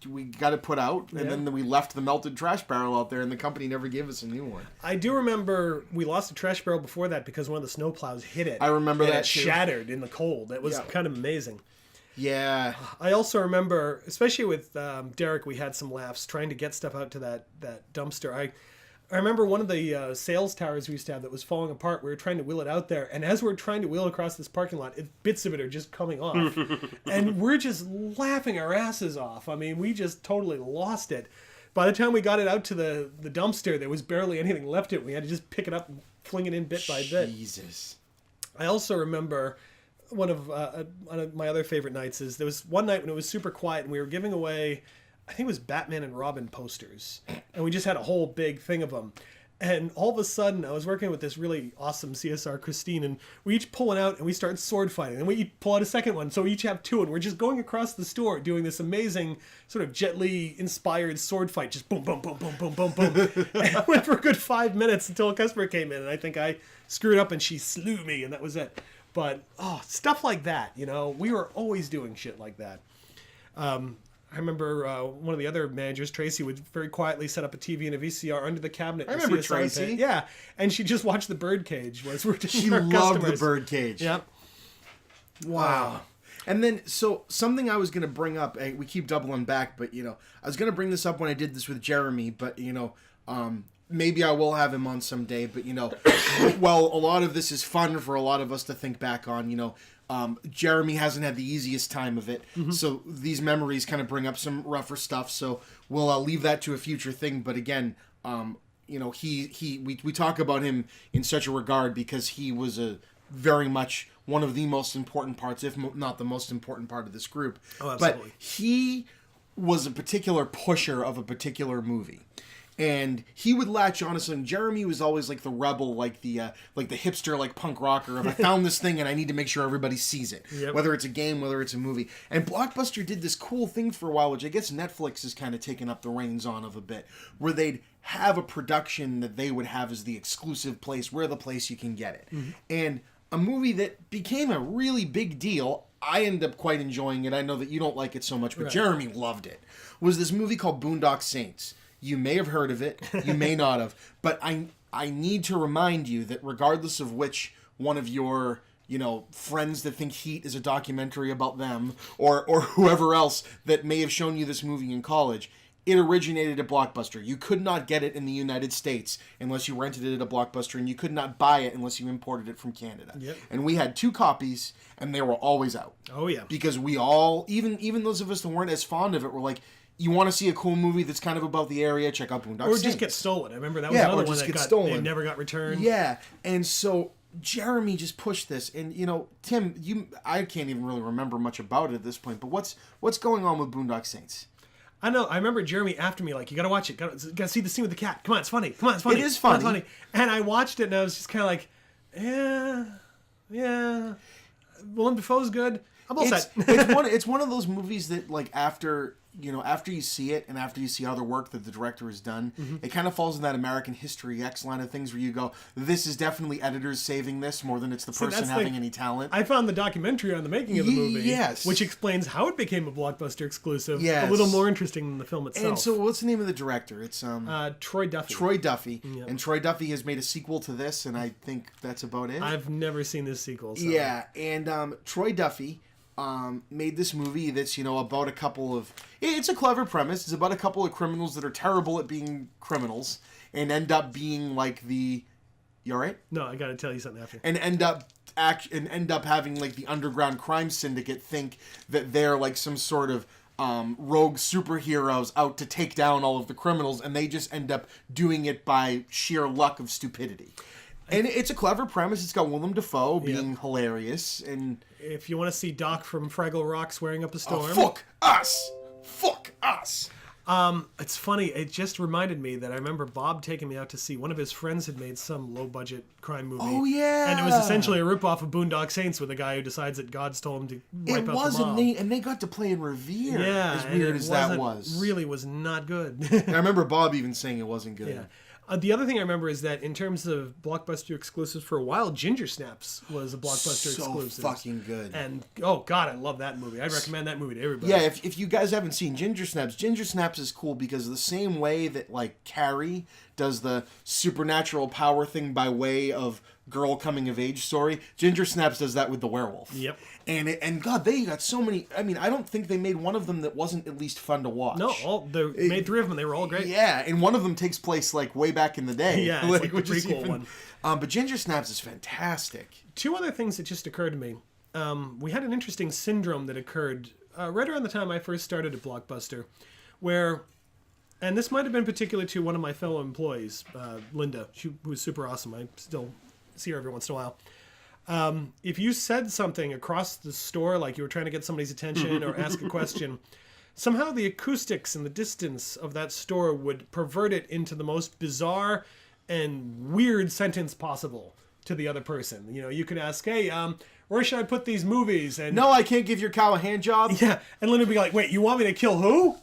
[SPEAKER 1] we got it put out, and then we left the melted trash barrel out there, and the company never gave us a new one.
[SPEAKER 3] I do remember we lost a trash barrel before that because one of the snowplows hit it.
[SPEAKER 1] I remember that
[SPEAKER 3] it shattered in the cold. It was kind of amazing.
[SPEAKER 1] Yeah.
[SPEAKER 3] I also remember, especially with Derek, we had some laughs trying to get stuff out to that dumpster. I remember one of the sales towers we used to have that was falling apart. We were trying to wheel it out there, and as we're trying to wheel across this parking lot, bits of it are just coming off. And we're just laughing our asses off. I mean, we just totally lost it. By the time we got it out to the dumpster, there was barely anything left of it. We had to just pick it up and fling it in bit by bit.
[SPEAKER 1] Jesus.
[SPEAKER 3] I also remember one of my other favorite nights is there was one night when it was super quiet, and we were giving away, I think it was Batman and Robin posters, and we just had a whole big thing of them. And all of a sudden, I was working with this really awesome CSR Christine, and we each pull one out, and we start sword fighting. And we each pull out a second one, so we each have two, and we're just going across the store doing this amazing sort of Jet Li-inspired sword fight, just boom, boom, boom, boom, boom, boom, boom. And it went for a good 5 minutes until a customer came in, and I think I screwed up, and she slew me, and that was it. But, stuff like that, we were always doing shit like that. I remember one of the other managers, Tracy, would very quietly set up a TV and a VCR under the cabinet.
[SPEAKER 1] I remember Tracy.
[SPEAKER 3] Pit. Yeah, and she just watched the Birdcage.
[SPEAKER 1] She loved the Birdcage.
[SPEAKER 3] Yep.
[SPEAKER 1] Wow. And then, so something I was going to bring up, we keep doubling back, but, I was going to bring this up when I did this with Jeremy, but, maybe I will have him on someday, but, well, a lot of this is fun for a lot of us to think back on, Jeremy hasn't had the easiest time of it, so these memories kind of bring up some rougher stuff, so we'll leave that to a future thing, but again, we talk about him in such a regard because he was very much one of the most important parts, if not the most important part of this group.
[SPEAKER 3] Oh, absolutely.
[SPEAKER 1] But he was a particular pusher of a particular movie. And he would latch on to something. Jeremy was always like the rebel, like the hipster, like punk rocker. If I found this thing and I need to make sure everybody sees it, whether it's a game, whether it's a movie. And Blockbuster did this cool thing for a while, which I guess Netflix has kind of taken up the reins on of a bit, where they'd have a production that they would have as the exclusive place, where the place you can get it. And a movie that became a really big deal. I ended up quite enjoying it. I know that you don't like it so much, but Jeremy loved it. Was this movie called Boondock Saints. You may have heard of it, you may not have, but I need to remind you that regardless of which one of your, friends that think Heat is a documentary about them, or whoever else that may have shown you this movie in college, it originated at Blockbuster. You could not get it in the United States unless you rented it at a Blockbuster, and you could not buy it unless you imported it from Canada.
[SPEAKER 3] Yep.
[SPEAKER 1] And we had 2 copies, and they were always out.
[SPEAKER 3] Oh, yeah.
[SPEAKER 1] Because we all, even those of us that weren't as fond of it, were like, you want to see a cool movie that's kind of about the area, check out Boondock Saints.
[SPEAKER 3] Or just get stolen. I remember that was another one that
[SPEAKER 1] stolen.
[SPEAKER 3] They never got returned.
[SPEAKER 1] Yeah, and so Jeremy just pushed this. And, Tim, I can't even really remember much about it at this point, but what's going on with Boondock Saints?
[SPEAKER 3] I know. I remember Jeremy after me, like, you got to watch it. Got to see the scene with the cat. Come on, it's funny. Come on, it's funny.
[SPEAKER 1] It is funny.
[SPEAKER 3] It's funny. And I watched it, and I was just kind of like, yeah. Willem Dafoe's good. I'm all set.
[SPEAKER 1] It's one of those movies that, like, after
[SPEAKER 5] after you see it and after you see other work that the director has done, it kind of falls in that American History X line of things where you go, this is definitely editors saving this more than it's the person having any talent.
[SPEAKER 3] I found the documentary on the making of the movie,
[SPEAKER 5] yes,
[SPEAKER 3] which explains how it became a Blockbuster exclusive.
[SPEAKER 5] Yes.
[SPEAKER 3] A little more interesting than the film itself.
[SPEAKER 5] And so, what's the name of the director? It's
[SPEAKER 3] Troy Duffy.
[SPEAKER 5] Troy Duffy,
[SPEAKER 3] Yep.
[SPEAKER 5] and Troy Duffy has made a sequel to this, and I think that's about it.
[SPEAKER 3] I've never seen this sequel. So.
[SPEAKER 5] Yeah, and Troy Duffy made this movie that's, about a couple of... It's a clever premise. It's about a couple of criminals that are terrible at being criminals and end up being like the... You all right?
[SPEAKER 3] No, I gotta tell you something after.
[SPEAKER 5] And end up having like the underground crime syndicate think that they're like some sort of rogue superheroes out to take down all of the criminals, and they just end up doing it by sheer luck of stupidity. And it's a clever premise. It's got Willem Dafoe being hilarious. And
[SPEAKER 3] if you want to see Doc from Fraggle Rock swearing up a storm...
[SPEAKER 5] fuck us! Fuck us!
[SPEAKER 3] It's funny. It just reminded me that I remember Bob taking me out to see one of his friends had made some low-budget crime movie.
[SPEAKER 5] Oh, yeah!
[SPEAKER 3] And it was essentially a rip-off of Boondock Saints with a guy who decides that God's told him to wipe out the mob.
[SPEAKER 5] And they got to play in Revere.
[SPEAKER 3] Yeah.
[SPEAKER 5] As weird as that was.
[SPEAKER 3] Really was not good.
[SPEAKER 5] I remember Bob even saying it wasn't good.
[SPEAKER 3] Yeah. The other thing I remember is that in terms of Blockbuster exclusives for a while, Ginger Snaps was a Blockbuster exclusive.
[SPEAKER 5] So fucking good.
[SPEAKER 3] And, oh God, I love that movie. I'd recommend that movie to everybody.
[SPEAKER 5] Yeah, if you guys haven't seen Ginger Snaps is cool because the same way that, like, Carrie does the supernatural power thing by way of girl coming of age story, Ginger Snaps does that with the werewolf.
[SPEAKER 3] Yep.
[SPEAKER 5] And God, they got so many. I mean, I don't think they made one of them that wasn't at least fun to watch.
[SPEAKER 3] No, they made 3 of them. They were all great.
[SPEAKER 5] Yeah, and one of them takes place like way back in the day.
[SPEAKER 3] Yeah, it's like the
[SPEAKER 5] which is
[SPEAKER 3] prequel one.
[SPEAKER 5] But Ginger Snaps is fantastic.
[SPEAKER 3] 2 other things that just occurred to me. We had an interesting syndrome that occurred right around the time I first started at Blockbuster, where, and this might have been particular to one of my fellow employees, Linda, who was super awesome. I still see her every once in a while. If you said something across the store, like you were trying to get somebody's attention or ask a question, somehow the acoustics and the distance of that store would pervert it into the most bizarre and weird sentence possible to the other person. You could ask, hey, where should I put these movies? And
[SPEAKER 5] no, I can't give your cow a hand job.
[SPEAKER 3] Yeah, and Linda would be like, wait, you want me to kill who?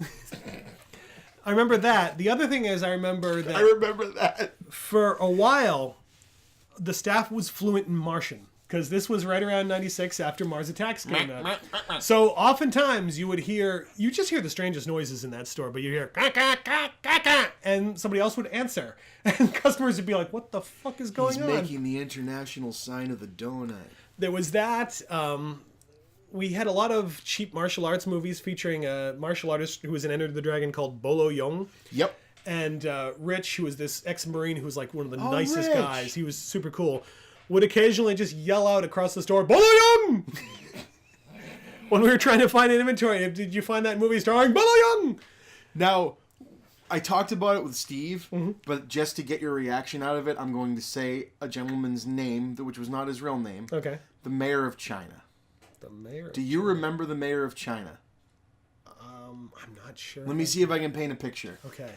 [SPEAKER 3] I remember that. The other thing is I remember that for a while, the staff was fluent in Martian. Because this was right around 96 after Mars Attacks came out. So oftentimes you just hear the strangest noises in that store, but you hear, "Ka, ka, ka, ka, ka," and somebody else would answer. And customers would be like, what the fuck is going on?
[SPEAKER 5] He's making the international sign of the donut.
[SPEAKER 3] There was that. We had a lot of cheap martial arts movies featuring a martial artist who was in Enter the Dragon called Bolo Yeung.
[SPEAKER 5] Yep.
[SPEAKER 3] And Rich, who was this ex-Marine who was like one of the nicest
[SPEAKER 5] Rich.
[SPEAKER 3] guys. He was super cool. Would occasionally just yell out across the store, Bolo Yeung! When we were trying to find an inventory, did you find that movie starring Bolo Yeung?
[SPEAKER 5] Now, I talked about it with Steve, but just to get your reaction out of it, I'm going to say a gentleman's name, which was not his real name.
[SPEAKER 3] Okay.
[SPEAKER 5] The Mayor of China.
[SPEAKER 3] The Mayor.
[SPEAKER 5] Do you remember the Mayor of China?
[SPEAKER 3] I'm not sure.
[SPEAKER 5] Let me see if I can paint a picture.
[SPEAKER 3] Okay.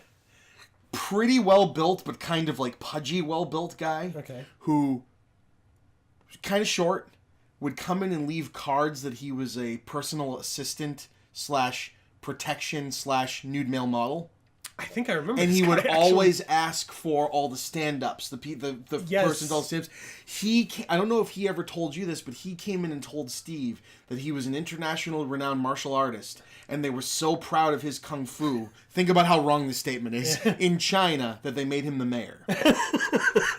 [SPEAKER 5] Pretty well built, but kind of like pudgy, well built guy.
[SPEAKER 3] Okay.
[SPEAKER 5] Who, kind of short, would come in and leave cards that he was a personal assistant / protection / nude male model.
[SPEAKER 3] I think I remember.
[SPEAKER 5] And
[SPEAKER 3] this
[SPEAKER 5] he
[SPEAKER 3] guy,
[SPEAKER 5] would
[SPEAKER 3] actually.
[SPEAKER 5] always ask for all the stand-ups, the
[SPEAKER 3] Yes.
[SPEAKER 5] person's all stand-ups. I don't know if he ever told you this, but he came in and told Steve that he was an international renowned martial artist, and they were so proud of his kung fu. Think about how wrong this statement is. In China, that they made him the mayor.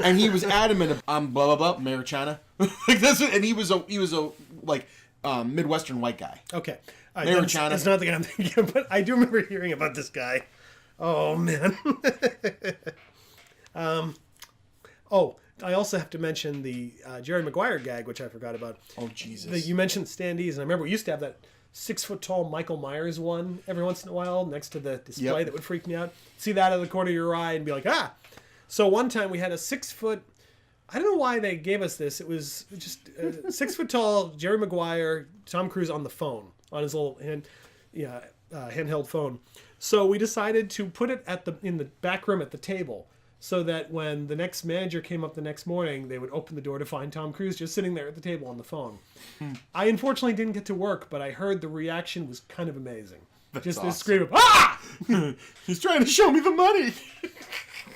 [SPEAKER 5] And he was adamant, I'm blah blah blah, Mayor of China. Like that's it. And he was a Midwestern white guy.
[SPEAKER 3] Okay.
[SPEAKER 5] Mayor of China.
[SPEAKER 3] That's not the guy I'm thinking of, but I do remember hearing about this guy. Oh, man. I also have to mention the Jerry Maguire gag, which I forgot about.
[SPEAKER 5] Oh, Jesus.
[SPEAKER 3] You mentioned standees, and I remember we used to have that 6-foot-tall Michael Myers one every once in a while next to the display that would freak me out. See that out of the corner of your eye and be like, ah! So one time we had a 6-foot... I don't know why they gave us this. It was just 6-foot-tall Jerry Maguire, Tom Cruise on the phone, on his little handheld phone. So we decided to put it in the back room at the table so that when the next manager came up the next morning, they would open the door to find Tom Cruise just sitting there at the table on the phone. I unfortunately didn't get to work, but I heard the reaction was kind of amazing. Just this scream of, ah!
[SPEAKER 5] He's trying to show me the money.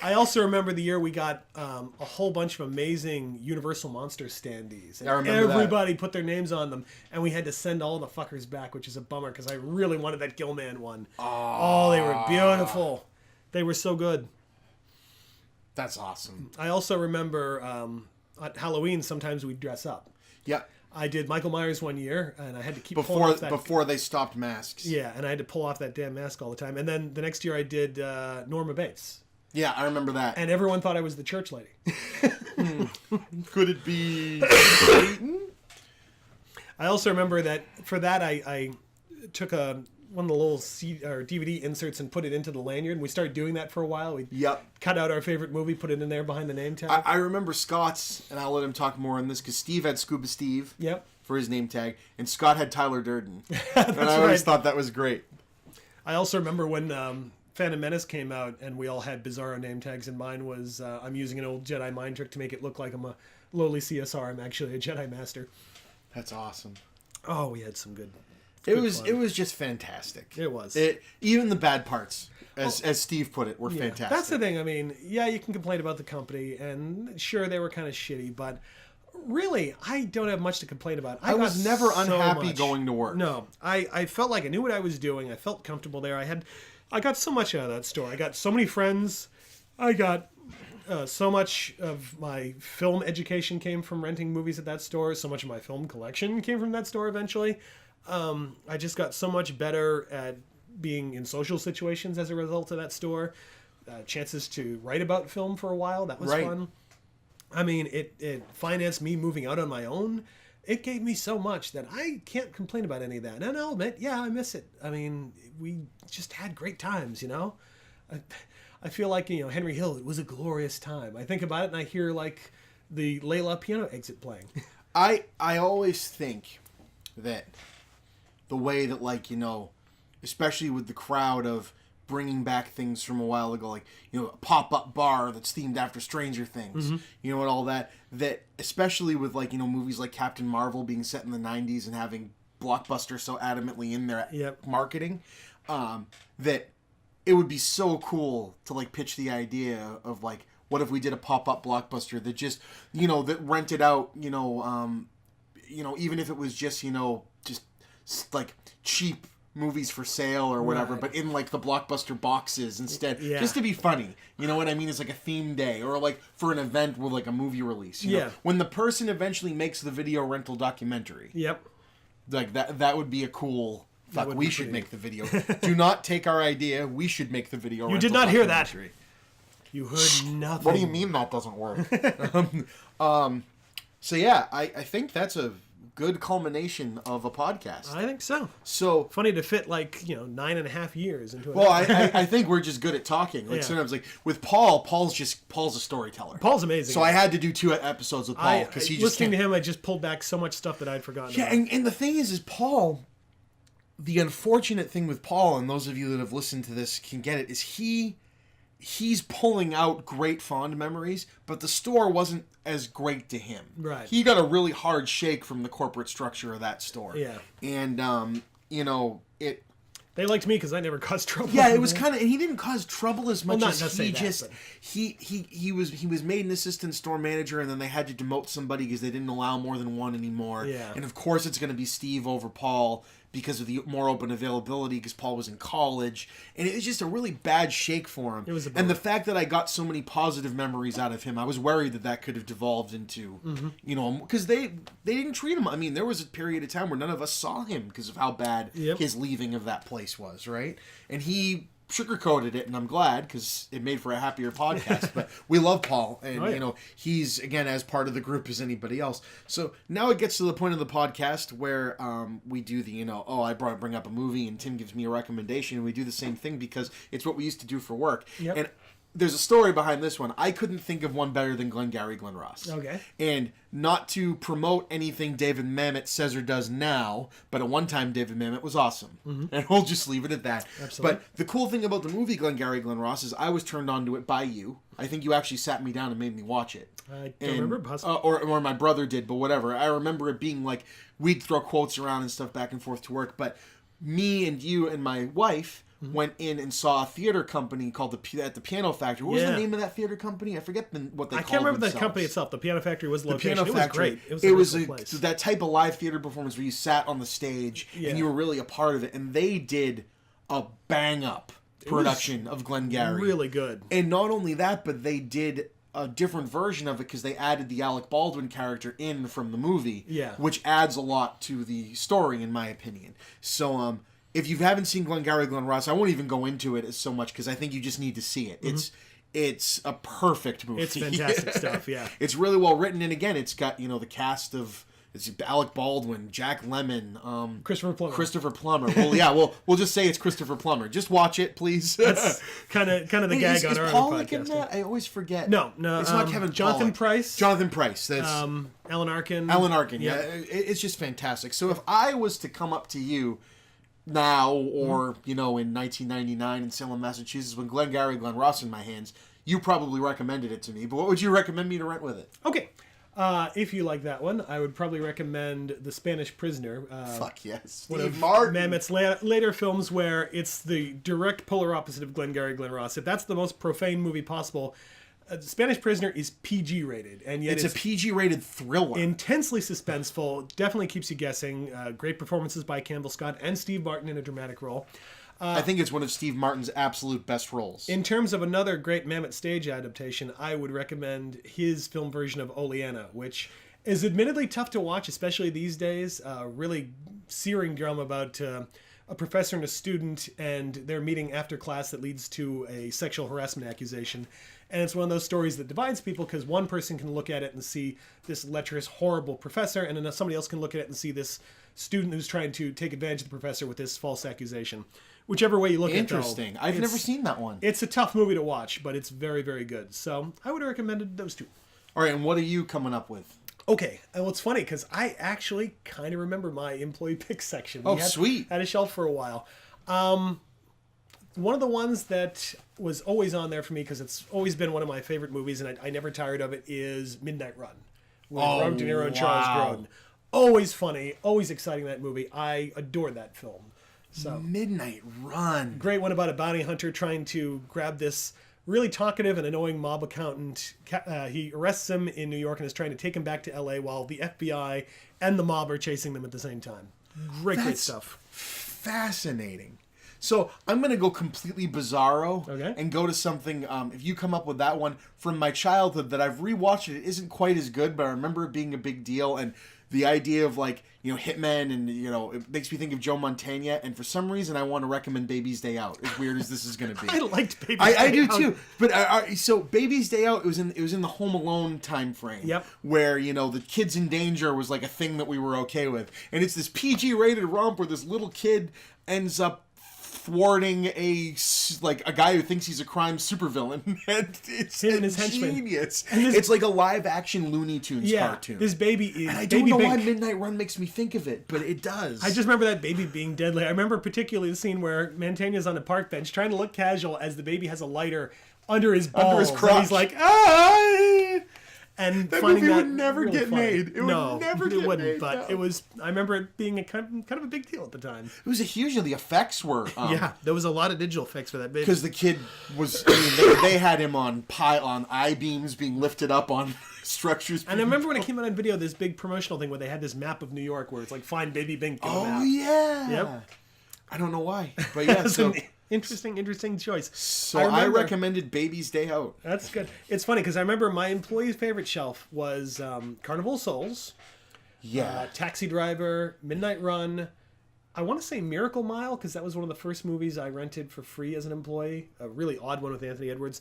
[SPEAKER 3] I also remember the year we got a whole bunch of amazing Universal Monster standees. And
[SPEAKER 5] I remember that.
[SPEAKER 3] everybody put their names on them, and we had to send all the fuckers back, which is a bummer because I really wanted that Gilman one. Oh, they were beautiful. They were so good.
[SPEAKER 5] That's awesome.
[SPEAKER 3] I also remember at Halloween, sometimes we'd dress up.
[SPEAKER 5] Yeah.
[SPEAKER 3] I did Michael Myers one year, and I had to keep pulling
[SPEAKER 5] Before
[SPEAKER 3] off that...
[SPEAKER 5] before they stopped masks.
[SPEAKER 3] Yeah, and I had to pull off that damn mask all the time. And then the next year I did Norma Bates.
[SPEAKER 5] Yeah, I remember that.
[SPEAKER 3] And everyone thought I was the church lady.
[SPEAKER 5] Could it be
[SPEAKER 3] I also remember that for that I took one of the little DVD inserts and put it into the lanyard. And we started doing that for a while. We cut out our favorite movie, put it in there behind the name tag.
[SPEAKER 5] I remember Scott's, and I'll let him talk more on this, because Steve had Scuba Steve for his name tag, and Scott had Tyler Durden. And I always thought that was great.
[SPEAKER 3] I also remember when Phantom Menace came out, and we all had Bizarro name tags, and mine was, I'm using an old Jedi mind trick to make it look like I'm a lowly CSR. I'm actually a Jedi Master.
[SPEAKER 5] That's awesome.
[SPEAKER 3] Oh, we had some good...
[SPEAKER 5] It was just fantastic.
[SPEAKER 3] It was.
[SPEAKER 5] Even the bad parts, as Steve put it, were fantastic.
[SPEAKER 3] That's the thing. I mean, yeah, you can complain about the company, and sure, they were kind of shitty, but really, I don't have much to complain about.
[SPEAKER 5] I was never unhappy going to work.
[SPEAKER 3] No, I felt like I knew what I was doing. I felt comfortable there. I got so much out of that store. I got so many friends. I got so much of my film education came from renting movies at that store. So much of my film collection came from that store eventually. I just got so much better at being in social situations as a result of that store. Chances to write about film for a while. That was fun. I mean, it financed me moving out on my own. It gave me so much that I can't complain about any of that. And I'll admit, yeah, I miss it. I mean, we just had great times, you know? I feel like, Henry Hill, it was a glorious time. I think about it and I hear, like, the Layla piano exit playing.
[SPEAKER 5] I always think that the way that, like, especially with the crowd of bringing back things from a while ago, like, a pop-up bar that's themed after Stranger Things, and all that especially with, like, movies like Captain Marvel being set in the 90s and having Blockbuster so adamantly in their marketing, that it would be so cool to, like, pitch the idea of, like, what if we did a pop-up Blockbuster that just, that rented out, even if it was just, just like cheap movies for sale or whatever, but in, like, the Blockbuster boxes instead, just to be funny. You know what I mean? It's like a theme day, or like for an event with, like, a movie release. You know? When the person eventually makes the video rental documentary. Like that would be a cool. Fuck, we should make the video. Do not take our idea. We should make the video.
[SPEAKER 3] You did not hear that. You heard nothing.
[SPEAKER 5] What do you mean that doesn't work? So yeah, I think that's a good culmination of a podcast.
[SPEAKER 3] I think so.
[SPEAKER 5] So
[SPEAKER 3] funny to fit, like, 9.5 years into it.
[SPEAKER 5] Well, I think we're just good at talking. Like, sometimes, like, with Paul's a storyteller.
[SPEAKER 3] Paul's amazing.
[SPEAKER 5] So I had to do 2 episodes with Paul because he just
[SPEAKER 3] listening to him, I just pulled back so much stuff that I'd forgotten.
[SPEAKER 5] Yeah, and the thing is Paul. The unfortunate thing with Paul, and those of you that have listened to this can get it, is he's pulling out great fond memories, but the store wasn't as great to him.
[SPEAKER 3] Right.
[SPEAKER 5] He got a really hard shake from the corporate structure of that store.
[SPEAKER 3] Yeah.
[SPEAKER 5] And it.
[SPEAKER 3] They liked me because I never caused trouble.
[SPEAKER 5] Yeah, it was kind of, and he didn't cause trouble as much as he
[SPEAKER 3] that,
[SPEAKER 5] just he was made an assistant store manager, and then they had to demote somebody because they didn't allow more than one anymore.
[SPEAKER 3] Yeah.
[SPEAKER 5] And of course, it's going to be Steve over Paul because of the more open availability, because Paul was in college, and it was just a really bad shake for him.
[SPEAKER 3] It was
[SPEAKER 5] and the fact that I got so many positive memories out of him, I was worried that could have devolved into, because they didn't treat him. I mean, there was a period of time where none of us saw him because of how bad his leaving of that place was, right? And he sugarcoated it, and I'm glad because it made for a happier podcast. But we love Paul, and he's, again, as part of the group as anybody else. So now it gets to the point of the podcast where we do the I bring up a movie and Tim gives me a recommendation, and we do the same thing because it's what we used to do for work. And there's a story behind this one. I couldn't think of one better than Glengarry Glen Ross.
[SPEAKER 3] Okay.
[SPEAKER 5] And not to promote anything David Mamet says or does now, but at one time David Mamet was awesome. And we'll just leave it at that.
[SPEAKER 3] Absolutely.
[SPEAKER 5] But the cool thing about the movie Glengarry Glen Ross is I was turned on to it by you. I think you actually sat me down and made me watch it.
[SPEAKER 3] I don't remember. Possibly.
[SPEAKER 5] Or my brother did, but whatever. I remember it being like, we'd throw quotes around and stuff back and forth to work, but me and you and my wife went in and saw a theater company called at the Piano Factory. What was the name of that theater company? I forget what they called
[SPEAKER 3] I can't remember
[SPEAKER 5] themselves.
[SPEAKER 3] the company itself. The Piano Factory was the location.
[SPEAKER 5] Piano Factory.
[SPEAKER 3] It was great. It was
[SPEAKER 5] a
[SPEAKER 3] place.
[SPEAKER 5] that type of live theater performance where you sat on the stage and you were really a part of it. And they did a bang up production of Glengarry.
[SPEAKER 3] Really good.
[SPEAKER 5] And not only that, but they did a different version of it because they added the Alec Baldwin character in from the movie, which adds a lot to the story, in my opinion. So, if you haven't seen Glengarry Glen Ross, I won't even go into it so much because I think you just need to see it. It's a perfect movie.
[SPEAKER 3] It's fantastic stuff. Yeah,
[SPEAKER 5] it's really well written, and again, it's got the cast of. It's Alec Baldwin, Jack Lemmon,
[SPEAKER 3] Christopher
[SPEAKER 5] Plummer. Well, yeah, we'll just say it's Christopher Plummer. Just watch it, please.
[SPEAKER 3] That's kind of the gag on our
[SPEAKER 5] Pollock
[SPEAKER 3] podcast.
[SPEAKER 5] In that? I always forget.
[SPEAKER 3] No,
[SPEAKER 5] it's not Kevin
[SPEAKER 3] Jonathan
[SPEAKER 5] Pollock.
[SPEAKER 3] Pryce.
[SPEAKER 5] Jonathan Pryce. That's
[SPEAKER 3] Alan Arkin.
[SPEAKER 5] Yeah, it's just fantastic. So if I was to come up to you now, or in 1999 in Salem, Massachusetts, when Glengarry Glen Ross in my hands, you probably recommended it to me. But what would you recommend me to rent with it?
[SPEAKER 3] Okay. If you like that one, I would probably recommend The Spanish Prisoner.
[SPEAKER 5] Fuck yes.
[SPEAKER 3] One of
[SPEAKER 5] Martin.
[SPEAKER 3] Mamet's later films where it's the direct polar opposite of Glengarry Glen Ross. If that's the most profane movie possible, The Spanish Prisoner is PG rated, and yet
[SPEAKER 5] it's a PG rated thriller.
[SPEAKER 3] Intensely suspenseful, definitely keeps you guessing. Great performances by Campbell Scott and Steve Martin in a dramatic role.
[SPEAKER 5] I think it's one of Steve Martin's absolute best roles.
[SPEAKER 3] In terms of another great Mamet stage adaptation, I would recommend his film version of Oleana, which is admittedly tough to watch, especially these days. Really searing drama about a professor and a student and their meeting after class that leads to a sexual harassment accusation. And it's one of those stories that divides people because one person can look at it and see this lecherous, horrible professor, and then somebody else can look at it and see this student who's trying to take advantage of the professor with this false accusation. Whichever way you look at it,
[SPEAKER 5] interesting. I've never seen that one.
[SPEAKER 3] It's a tough movie to watch, but it's very, very good. So I would have recommended those two.
[SPEAKER 5] All right, and what are you coming up with?
[SPEAKER 3] Okay, well, it's funny because I actually kind of remember my employee pick section.
[SPEAKER 5] Sweet.
[SPEAKER 3] Had a shelf for a while. One of the ones that was always on there for me because it's always been one of my favorite movies, and I never tired of it, is Midnight Run with Robert De Niro and Charles Grodin. Always funny, always exciting, that movie. I adore that film. So
[SPEAKER 5] Midnight Run.
[SPEAKER 3] Great one about a bounty hunter trying to grab this really talkative and annoying mob accountant. He arrests him in New York and is trying to take him back to L.A. while the FBI and the mob are chasing them at the same time. Great stuff.
[SPEAKER 5] Fascinating. So I'm going to go completely bizarro and go to something, if you come up with that one, from my childhood that I've rewatched it. It isn't quite as good, but I remember it being a big deal. And the idea of hitmen and, it makes me think of Joe Montana. And for some reason, I want to recommend Baby's Day Out, as weird as this is going to be.
[SPEAKER 3] I liked Baby's Day Out.
[SPEAKER 5] I do too. But so Baby's Day Out, it was in the Home Alone time frame.
[SPEAKER 3] Yep.
[SPEAKER 5] Where, the kids in danger was like a thing that we were okay with. And it's this PG rated romp where this little kid ends up thwarting a guy who thinks he's a crime supervillain, and it's
[SPEAKER 3] him and his henchmen.
[SPEAKER 5] Genius. It's like a live action Looney Tunes cartoon.
[SPEAKER 3] This baby is.
[SPEAKER 5] And I don't know why Midnight Run makes me think of it, but it does.
[SPEAKER 3] I just remember that baby being deadly. I remember particularly the scene where Mantegna's on a park bench trying to look casual as the baby has a lighter under his balls.
[SPEAKER 5] Under his crotch.
[SPEAKER 3] And he's like, ah! And
[SPEAKER 5] that
[SPEAKER 3] finding
[SPEAKER 5] movie
[SPEAKER 3] that
[SPEAKER 5] would never
[SPEAKER 3] really
[SPEAKER 5] get
[SPEAKER 3] funny.
[SPEAKER 5] made. It would never get made.
[SPEAKER 3] But it was. I remember it being a kind of a big deal at the time.
[SPEAKER 5] It was a huge deal. The effects were.
[SPEAKER 3] There was a lot of digital effects for that baby.
[SPEAKER 5] Because the kid was. They had him on I-beams being lifted up on structures.
[SPEAKER 3] And I remember when it came out on video, this big promotional thing where they had this map of New York where it's like find Baby Bink.
[SPEAKER 5] Yeah.
[SPEAKER 3] Yep.
[SPEAKER 5] I don't know why, but yeah. So.
[SPEAKER 3] Interesting choice.
[SPEAKER 5] So I recommended Baby's Day Out.
[SPEAKER 3] That's good. It's funny because I remember my employee's favorite shelf was Carnival of Souls, Taxi Driver, Midnight Run. I want to say Miracle Mile because that was one of the first movies I rented for free as an employee. A really odd one with Anthony Edwards.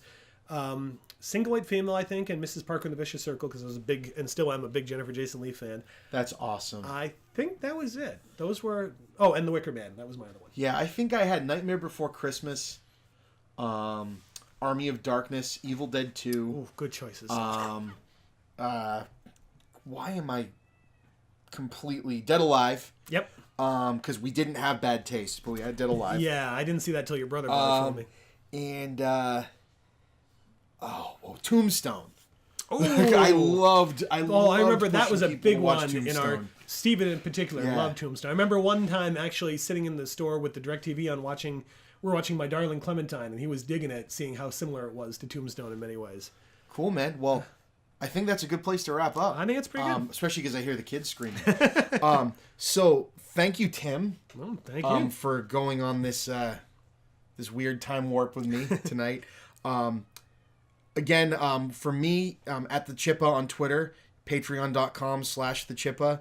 [SPEAKER 3] Single White Female, I think, and Mrs. Parker and the Vicious Circle because I was a big, and still am a big Jennifer Jason Leigh fan.
[SPEAKER 5] That's awesome.
[SPEAKER 3] I think that was it. Those were... Oh, and The Wicker Man. That was my other one.
[SPEAKER 5] Yeah, I think I had Nightmare Before Christmas, Army of Darkness, Evil Dead 2.
[SPEAKER 3] Ooh, good choices.
[SPEAKER 5] Why am I completely... Dead Alive.
[SPEAKER 3] Yep.
[SPEAKER 5] Because we didn't have bad taste, but we had Dead Alive.
[SPEAKER 3] Yeah, I didn't see that till your brother bought it for me.
[SPEAKER 5] And... Tombstone.
[SPEAKER 3] Oh,
[SPEAKER 5] I loved
[SPEAKER 3] I remember that was a big one
[SPEAKER 5] Tombstone.
[SPEAKER 3] in our Steven in particular
[SPEAKER 5] Yeah.
[SPEAKER 3] loved Tombstone. I remember one time actually sitting in the store with the DirecTV on we're watching My Darling Clementine, and he was digging it, seeing how similar it was to Tombstone in many ways.
[SPEAKER 5] Cool, man. Well, I think that's a good place to wrap up.
[SPEAKER 3] I think it's pretty good.
[SPEAKER 5] Especially because I hear the kids screaming. So thank you, Tim,
[SPEAKER 3] Well, thank you.
[SPEAKER 5] for going on this this weird time warp with me tonight. Again, for me, at the Chippa on Twitter, patreon.com/thechippa.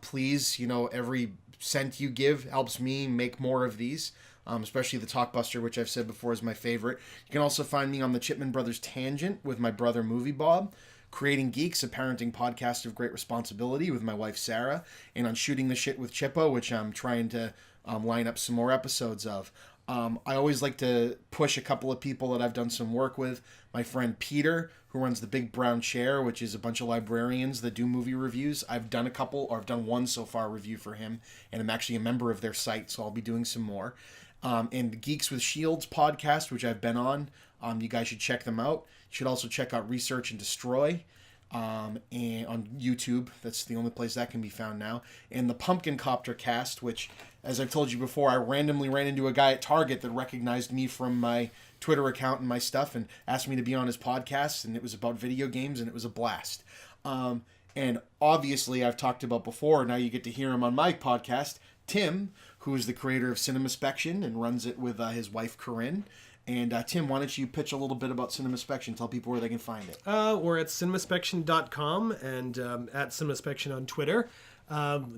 [SPEAKER 5] Please, every cent you give helps me make more of these. Especially the Talkbuster, which I've said before is my favorite. You can also find me on the Chipman Brothers Tangent with my brother Movie Bob, Creating Geeks, a parenting podcast of great responsibility with my wife Sarah, and on Shooting the Shit with Chippa, which I'm trying to line up some more episodes of. I always like to push a couple of people that I've done some work with. My friend Peter, who runs the Big Brown Chair, which is a bunch of librarians that do movie reviews. I've done I've done one so far review for him, and I'm actually a member of their site, so I'll be doing some more. And the Geeks with Shields podcast, which I've been on. You guys should check them out. You should also check out Research and Destroy and on YouTube. That's the only place that can be found now. And the Pumpkin Copter cast, which, as I've told you before, I randomly ran into a guy at Target that recognized me from my Twitter account and my stuff and asked me to be on his podcast, and it was about video games, and it was a blast. And obviously, I've talked about before, now you get to hear him on my podcast, Tim, who is the creator of CINEMASPECTION and runs it with his wife, Corinne. And Tim, why don't you pitch a little bit about CINEMASPECTION? Tell people where they can find it.
[SPEAKER 3] We're at cinemaspection.com and at cinemaspection on Twitter.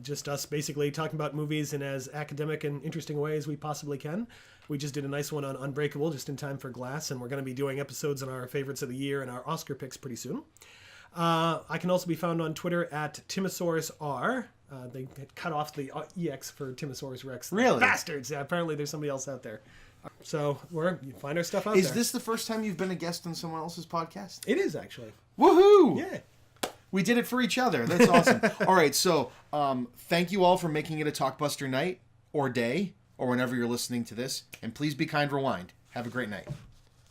[SPEAKER 3] Just us basically talking about movies in as academic and interesting way as we possibly can. We just did a nice one on Unbreakable just in time for Glass, and we're going to be doing episodes on our favorites of the year and our Oscar picks pretty soon. I can also be found on Twitter at TimosaurusR. They had cut off the EX for Timosaurus Rex.
[SPEAKER 5] Really?
[SPEAKER 3] Bastards! Yeah, apparently there's somebody else out there. So you find our stuff out
[SPEAKER 5] Is
[SPEAKER 3] there.
[SPEAKER 5] this the first time you've been a guest on someone else's podcast?
[SPEAKER 3] It is, actually.
[SPEAKER 5] Woohoo!
[SPEAKER 3] Yeah.
[SPEAKER 5] We did it for each other. That's awesome. All right, so thank you all for making it a Talkbuster night or day or whenever you're listening to this. And please be kind, rewind. Have a great night.